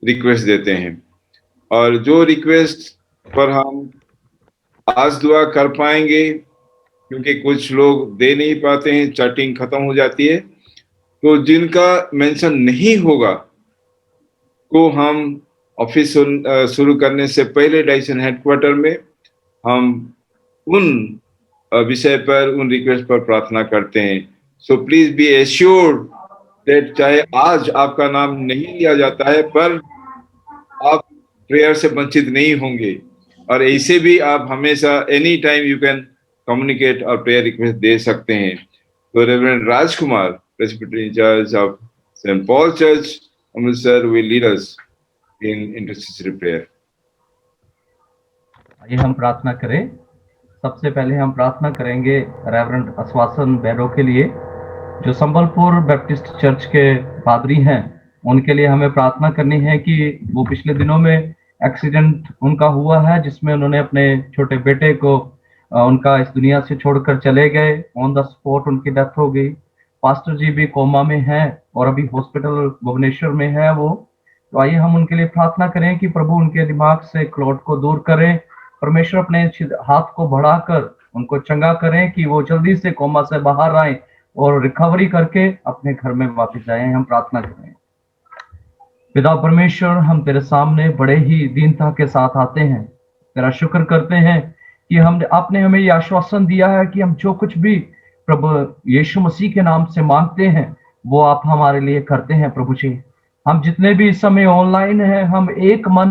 रिक्वेस्ट देते हैं, और जो रिक्वेस्ट पर हम आज दुआ कर पाएंगे, क्योंकि कुछ लोग दे नहीं पाते हैं, चैटिंग खत्म हो जाती है। तो जिनका मेंशन नहीं होगा, को हम ऑफिस शुरू करने से पहले डायसिस हेडक्वार्टर में हम उन विषय पर, उन रिक्वेस्ट पर प्रार्थना करते हैं। So please be assured that चाहे आज आपका नाम नहीं लिया जाता है, पर आप प्रेयर से वंचित नहीं होंगे। और ऐसे भी आप हमेशा any time you can communicate और प्रेयर रिक्वेस्ट दे सकते हैं। तो reverend Rajkumar, president church of Saint Paul church Amritsar, will lead us in intercessory prayer. आइए हम प्रार्थना करें। सबसे पहले हम प्रार्थना करेंगे रेवरेंड आश्वासन बैरो के लिए, जो संबलपुर बैप्टिस्ट चर्च के पादरी हैं। उनके लिए हमें प्रार्थना करनी है कि वो पिछले दिनों में एक्सीडेंट उनका हुआ है, जिसमें उन्होंने अपने छोटे बेटे को उनका इस दुनिया से छोड़कर चले गए। ऑन द स्पॉट उनकी डेथ हो गई। पास्टर जी भी कोमा में हैं और अभी हॉस्पिटल भुवनेश्वर में है वो। तो आइए हम उनके लिए प्रार्थना करें कि प्रभु उनके दिमाग से क्लॉट को दूर करें। परमेश्वर अपने हाथ को बढ़ाकर उनको चंगा करें कि वो जल्दी से कोमा से बाहर आए और रिकवरी करके अपने घर में वापस आए। हम प्रार्थना करें। पिता परमेश्वर, हम तेरे सामने बड़े ही दीनता के साथ आते हैं, तेरा शुक्र करते हैं कि आपने हमें ये आश्वासन दिया है कि हम जो कुछ भी प्रभु यीशु मसीह के नाम से मांगते हैं वो आप हमारे लिए करते हैं। प्रभु जी, हम जितने भी इस समय ऑनलाइन हैं, हम एक मन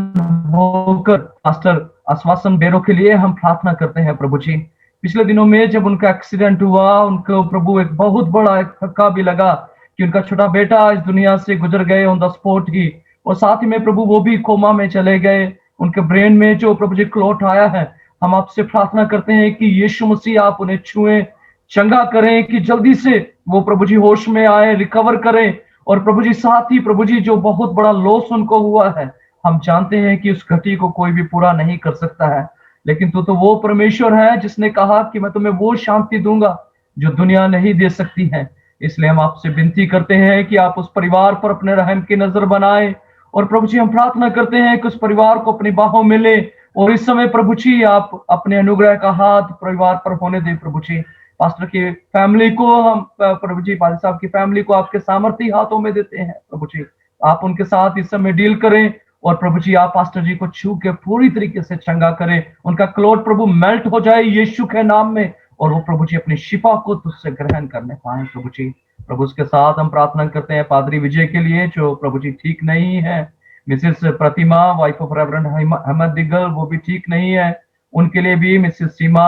होकर पास्टर आश्वासन बेरो के लिए हम प्रार्थना करते हैं। प्रभु जी, पिछले दिनों में जब उनका एक्सीडेंट हुआ, उनको प्रभु एक बहुत बड़ा एक धक्का भी लगा कि उनका छोटा बेटा इस दुनिया से गुजर गए ऑन द स्पॉट ही, और साथ ही में प्रभु वो भी कोमा में चले गए। उनके ब्रेन में जो प्रभु जी क्लॉट आया है, हम आपसे प्रार्थना करते हैं कि यीशु मसीह आप उन्हें छुएं, चंगा करें, कि जल्दी से वो प्रभु जी होश में आए, रिकवर करें। और प्रभु जी साथ ही प्रभु जी जो बहुत बड़ा लॉस उनको हुआ है, हम जानते हैं कि उस घटी को कोई भी पूरा नहीं कर सकता है, लेकिन तू तो वो परमेश्वर है जिसने कहा कि मैं तुम्हें वो शांति दूंगा जो दुनिया नहीं दे सकती है। इसलिए हम आपसे विनती करते हैं कि आप उस परिवार पर अपने रहम की नजर बनाएं। और प्रभु जी हम प्रार्थना करते हैं कि उस परिवार को अपनी बाहों में ले, और इस समय प्रभु जी आप अपने अनुग्रह का हाथ परिवार पर होने दें। प्रभु जी पास्टर की फैमिली को हम प्रभु जी पाल साहब की फैमिली को आपके सामर्थी हाथों में देते हैं। प्रभु जी आप उनके साथ इस समय डील करें, और प्रभु जी आप पास्टर जी को छू के पूरी तरीके से चंगा करें। उनका क्लॉट प्रभु मेल्ट हो जाए यीशु के नाम में, और वो प्रभु जी अपनी शिफा को तुझसे ग्रहण करने पाए। प्रभु जी प्रभु उसके साथ हम प्रार्थना करते हैं पादरी विजय के लिए जो प्रभु जी ठीक नहीं है, Mrs Pratima wife of reverend Ahmad Digal वो भी ठीक नहीं है, उनके लिए भी मिसेस सीमा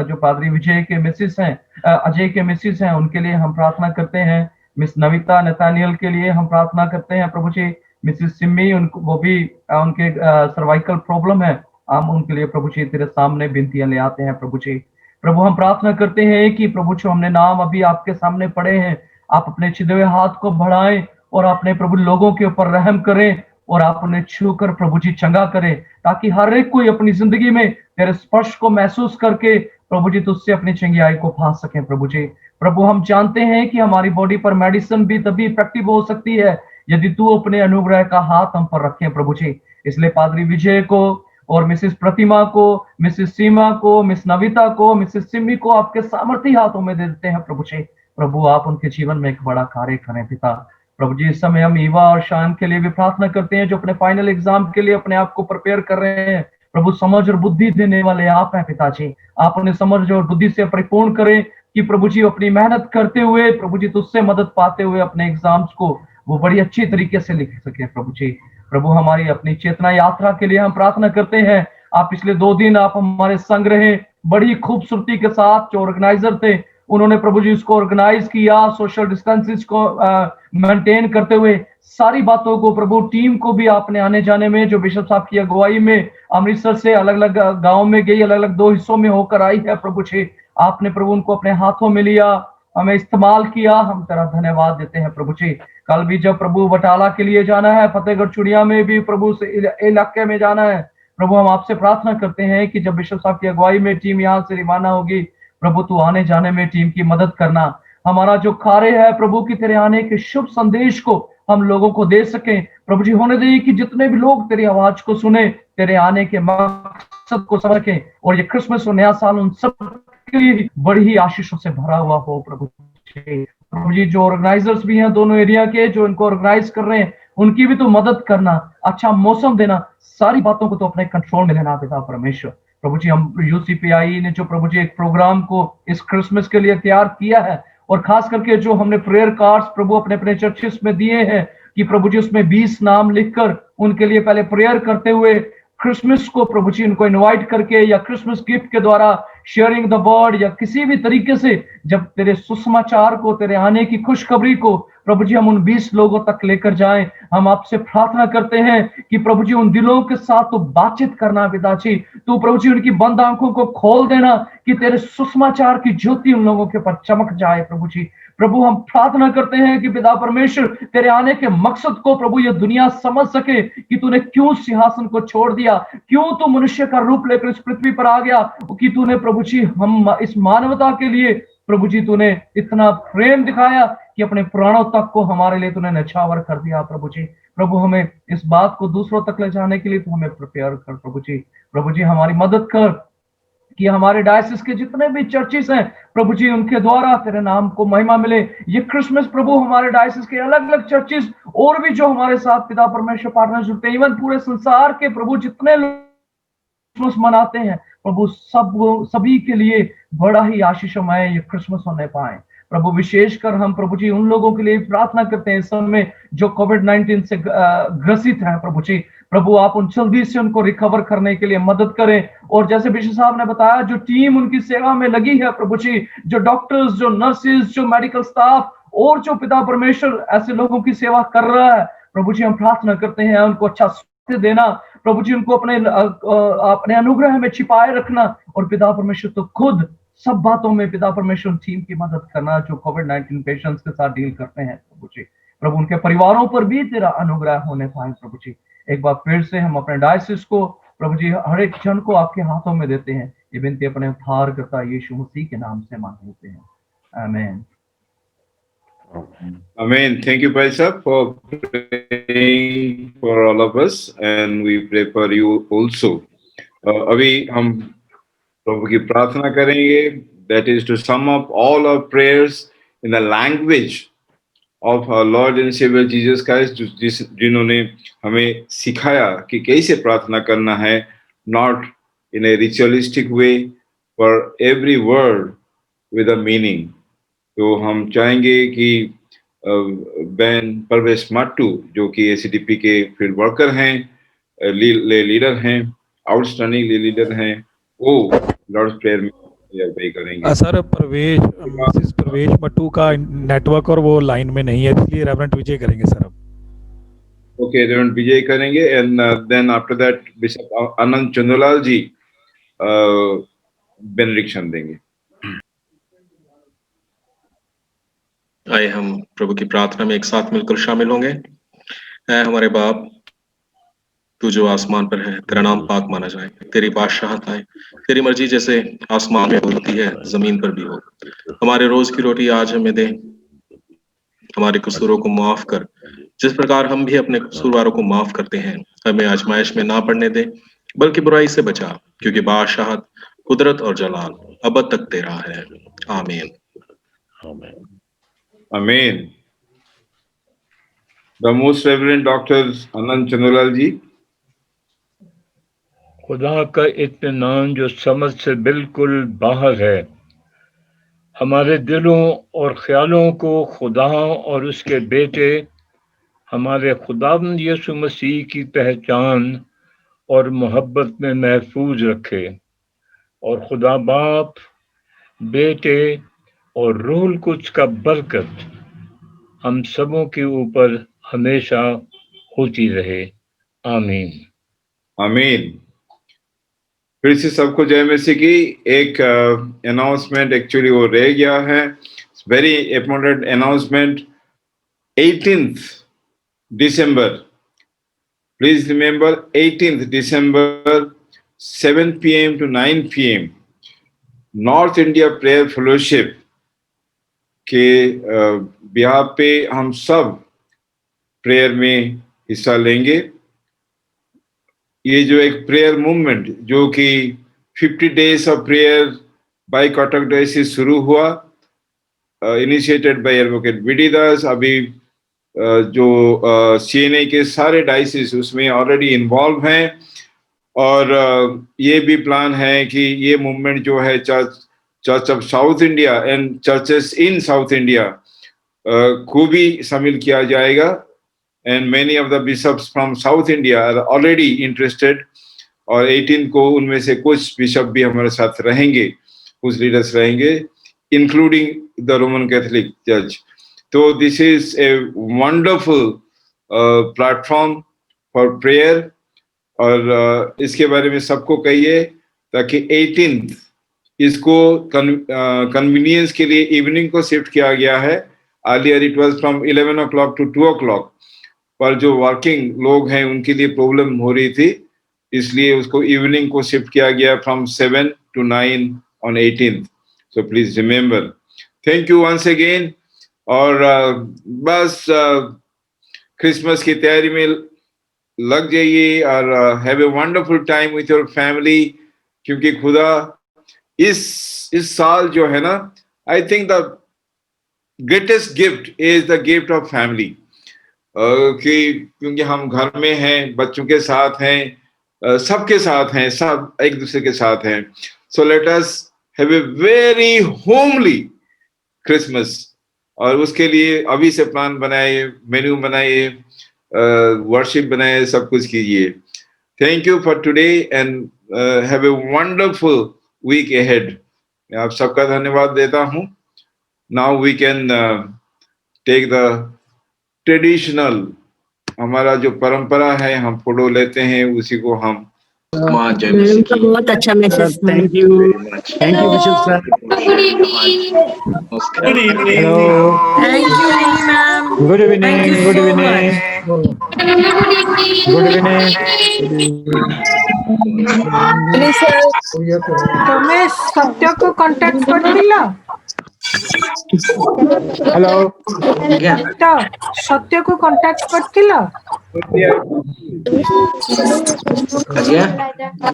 जो पादरी विजय के मिसेस हैं, अजय के मिसेस हैं, उनके लिए हम प्रार्थना करते हैं। मिस नविता नतानियल के लिए हम प्रार्थना करते हैं। प्रभु जी मिसेस सिमी उनको वो भी उनके सर्वाइकल प्रॉब्लम है, हम उनके लिए प्रभु जी तेरे सामने विनतियां ले आते हैं। प्रभु जी प्रभु हम प्रार्थना करते हैं कि प्रभु जो हमने नाम अभी आपके सामने पढ़े हैं, आप अपने छिदे हुए हाथ को बढ़ाएं और अपने प्रभु लोगों के ऊपर रहम करें, और आप उन्हें छू कर प्रभु जी चंगा करें, ताकि हर एक कोई अपनी जिंदगी में तेरे स्पर्श को महसूस करके प्रभु जी तुझसे अपनी चंगियाई को पा सके। प्रभु जी प्रभु हम जानते हैं कि हमारी बॉडी पर मेडिसिन भी तभी इफेक्टिव हो सकती है यदि तू अपने अनुग्रह का हाथ हम पर रखे। प्रभु जी इसलिए पादरी विजय को और मिसेस प्रतिमा को, मिसेस सीमा को, मिस नविता को, मिसेस सिमी को आपके सामर्थी हाथों में दे देते हैं। प्रभु जी प्रभु आप उनके जीवन में एक बड़ा कार्य करें। पिता प्रभु जी इस समय हम ईवा और शान के लिए भी प्रार्थना करते हैं जो अपने फाइनल एग्जाम के लिए अपने आप को प्रिपेयर कर रहे हैं। प्रभु समझ और बुद्धि देने वाले आप हैं पिताजी, आप उन्हें समझ और बुद्धि से परिपूर्ण करें कि प्रभु जी अपनी मेहनत करते हुए प्रभु जी तुझसे मदद पाते हुए अपने एग्जाम्स को वो बड़ी अच्छी तरीके से लिख सके। प्रभु जी प्रभु हमारी अपनी चेतना यात्रा के लिए हम प्रार्थना करते हैं। आप पिछले 2 दिन आप हमारे संग रहे, बड़ी खूबसूरती के साथ जो ऑर्गेनाइजर थे उन्होंने प्रभु जी उसको ऑर्गेनाइज किया, सोशल डिस्टेंसेस को मेंटेन करते हुए सारी बातों को प्रभु टीम को भी आपने आने जाने में जो बिशप साहब की अगुवाई में अमृतसर से अलग अलग गांव में गई, अलग अलग 2 हिस्सों में होकर आई है। प्रभु जी आपने प्रभु उनको अपने हाथों में लिया, हमें इस्तेमाल किया, हम तेरा धन्यवाद देते हैं। प्रभु जी कल भी जब प्रभु बटाला के लिए जाना है, फतेहगढ़ चुड़िया में भी प्रभु से इलाके में जाना है, प्रभु हम आपसे प्रार्थना करते हैं कि जब बिशप साहब की अगुवाई में टीम यहाँ से रवाना होगी, प्रभु तू आने जाने में टीम की मदद करना। हमारा जो कार्य है प्रभु की तेरे आने के शुभ संदेश को हम लोगों को दे सकें। प्रभु जी होने दे कि जितने भी लोग तेरी आवाज को सुने, तेरे आने के मकसद को समझें, और ये क्रिसमस और नया साल उन सब के लिए बड़ी ही आशीषों से भरा हुआ हो। प्रभु जी जो ऑर्गेनाइजर्स भी हैं दोनों एरिया के जो इनको ऑर्गेनाइज कर रहे हैं, उनकी भी तो मदद करना, अच्छा मौसम देना, सारी बातों को तो अपने कंट्रोल में लेना पिता परमेश्वर। प्रभु जी हम यूसीपीआई ने जो प्रभु जी एक प्रोग्राम को इस क्रिसमस के लिए तैयार किया है, और खास करके जो हमने प्रेयर कार्ड्स प्रभु अपने अपने चर्चेस में दिए हैं कि प्रभु जी उसमें 20 नाम लिखकर उनके लिए पहले प्रेयर करते हुए क्रिसमस को प्रभु जी उनको इनवाइट करके या क्रिसमस गिफ्ट के द्वारा शेयरिंग द वर्ड या किसी भी तरीके से जब तेरे सुसमाचार को, तेरे आने की खुशखबरी को प्रभु जी हम उन 20 लोगों तक लेकर जाएं, हम आपसे प्रार्थना करते हैं कि प्रभु जी उन दिलों के साथ तो बातचीत करना पिताजी, तो प्रभु जी उनकी बंद आंखों को खोल देना कि तेरे सुसमाचार की ज्योति उन लोगों के ऊपर चमक जाए। प्रभु जी प्रभु हम प्रार्थना करते हैं कि पिता परमेश्वर तेरे आने के मकसद को प्रभु ये दुनिया समझ सके कि तूने क्यों सिंहासन को छोड़ दिया, क्यों तू मनुष्य का रूप लेकर इस पृथ्वी पर आ गया, कि तूने प्रभु जी हम इस मानवता के लिए प्रभु जी तूने इतना प्रेम दिखाया कि अपने प्राणों तक को हमारे लिए तूने नछावर कर दिया प्रभु जी। प्रभु हमें इस बात को दूसरों तक ले जाने के लिए तू हमें प्रिपेयर कर प्रभु जी। प्रभु जी हमारी मदद कर कि हमारे डायसिस के जितने भी चर्चेस हैं प्रभु जी उनके द्वारा तेरे नाम को महिमा मिले। ये क्रिसमस प्रभु हमारे डायसिस के अलग अलग चर्चेस और भी जो हमारे साथ पिता परमेश्वर पार्टनर जुड़ते हैं, इवन पूरे संसार के प्रभु जितने क्रिसमस मनाते हैं प्रभु सभी के लिए बड़ा ही आशीषमय ये क्रिसमस होने पाए प्रभु। विशेषकर हम प्रभु जी उन लोगों के लिए प्रार्थना करते हैं इस समय जो कोविड-19 से ग्रसित हैं प्रभु जी। प्रभु आप उन जल्दी से उनको रिकवर करने के लिए मदद करें। और जैसे बिशप साहब ने बताया जो टीम उनकी सेवा में लगी है प्रभु जी, जो डॉक्टर्स, जो नर्सेज, जो मेडिकल स्टाफ और जो पिता परमेश्वर ऐसे लोगों की सेवा कर रहा है प्रभु जी, हम प्रार्थना करते हैं उनको अच्छा स्वास्थ्य देना प्रभु जी, उनको अपने अनुग्रह में छिपाए रखना और पिता परमेश्वर तो खुद सब बातों में पिता परमेश्वर टीम की मदद करना जो कोविड-19 पेशेंट्स के साथ डील करते हैं प्रभु जी। प्रभु उनके परिवारों पर भी तेरा अनुग्रह होने पाए प्रभु जी। एक बार फिर से हम अपने डायसिस को प्रभु जी हर एक जन को आपके हाथों में देते हैं। ये विनती अपने उद्धारकर्ता यीशु मसीह के नाम से मांग लेते हैं, आमीन। Amen. Thank you, Bhai Sahib, for praying for all of us, and we pray for you also. अभी हम प्रभु की प्रार्थना करेंगे, that is to sum up all our prayers in the language of our Lord and Savior Jesus Christ, जिन्होंने हमें सिखाया कि कैसे प्रार्थना करना है, not in a ritualistic way, for every word with a meaning. तो हम चाहेंगे कि बैन परवेश माट्टू जो कि एसीडीपी के फील्ड वर्कर हैं, लीडर हैं, आउटस्टैंडिंग लीडर हैं, वो लॉर्ड्स प्रेयर में पे करेंगे। सर मिसेस प्रवेश मट्टू का नेटवर्क और वो लाइन में नहीं है, इसलिए रेवरेंट विजय करेंगे सर अब। ओके, रेवरेंट विजय करेंगे and then after that bishop Anand Chandralal ji benediction देंगे। आइए हम प्रभु की प्रार्थना में एक साथ मिलकर शामिल होंगे। ऐ हमारे बाप, तू जो आसमान पर है, तेरा नाम पाक माना जाए, तेरी बादशाहत आए, तेरी मर्जी जैसे आसमान में होती है जमीन पर भी हो। हमारे रोज की रोटी आज हमें दे, हमारे कसूरों को माफ कर जिस प्रकार हम भी अपने कसूरवारों को माफ करते हैं। हमें आजमाइश में ना पड़ने दे बल्कि बुराई से बचा, क्योंकि बादशाहत, कुदरत और जलाल अब तक तेरा है, आमीन। Amen. The most reverend Dr. Anand Chandolal जी। खुदा का इत्मीनान जो समझ से बिल्कुल बाहर है, हमारे दिलों और ख्यालों को खुदा और उसके बेटे हमारे खुदावंद यीशु मसीह की पहचान और मोहब्बत में महफूज रखे, और खुदा बाप, बेटे और रूह कुछ का बरकत हम सबों के ऊपर हमेशा होती रहे, आमीन। आमीन। फिर से सबको जय मसीह की। एक अनाउंसमेंट एक्चुअली वो रह गया है, very important announcement. 18th December, please remember 18th December 7 PM to 9 PM north India prayer fellowship के बिहाफ पे हम सब प्रेयर में हिस्सा लेंगे। ये जो एक प्रेयर मूवमेंट जो कि 50 days of prayer by Cuttack diocese शुरू हुआ, initiated by advocate BD Das. अभी जो सीएनए के सारे डायसिस उसमें ऑलरेडी इन्वॉल्व हैं, और ये भी प्लान है कि ये मूवमेंट जो है church of South India and churches in South India को भी शामिल किया जाएगा। And many of the bishops from South India are already interested, और 18 को उनमें से कुछ बिशप भी हमारे साथ रहेंगे, कुछ लीडर्स रहेंगे, including the Roman Catholic church. तो this is a wonderful platform for prayer, और इसके बारे में सबको कहिए ताकि 18th इसको कन्वीनियंस के लिए इवनिंग को शिफ्ट किया गया है। Earlier it was from 11 o'clock to 2 o'clock, पर जो वर्किंग लोग हैं उनके लिए प्रॉब्लम हो रही थी, इसलिए उसको इवनिंग को शिफ्ट किया गया from 7 to 9 on 18th. So please remember. Thank you once again. और बस क्रिसमस की तैयारी में लग जाइए और have a wonderful time with your family, क्योंकि खुदा इस साल जो है ना, I think the greatest gift is the gift of family, क्योंकि हम घर में हैं, बच्चों के साथ हैं, सबके साथ हैं, सब एक दूसरे के साथ हैं. So let us have a very homely Christmas, और उसके लिए अभी से प्लान बनाइए, मेन्यू बनाइए, वर्शिप बनाइए, सब कुछ कीजिए. Thank you for today and have a wonderful week ahead. मैं आप सबका धन्यवाद देता हूं. Now we can take the traditional, हमारा जो परंपरा है, हम फोटो लेते हैं, उसी को हम बहुत अच्छा message. Thank you bishop sir. Good evening. Hello. Thank you ma'am. Good evening. Good evening. Good evening. तुम्हें सत्य को कांटेक्ट करथिला. हेलो. तो सत्य को कांटेक्ट करथिला.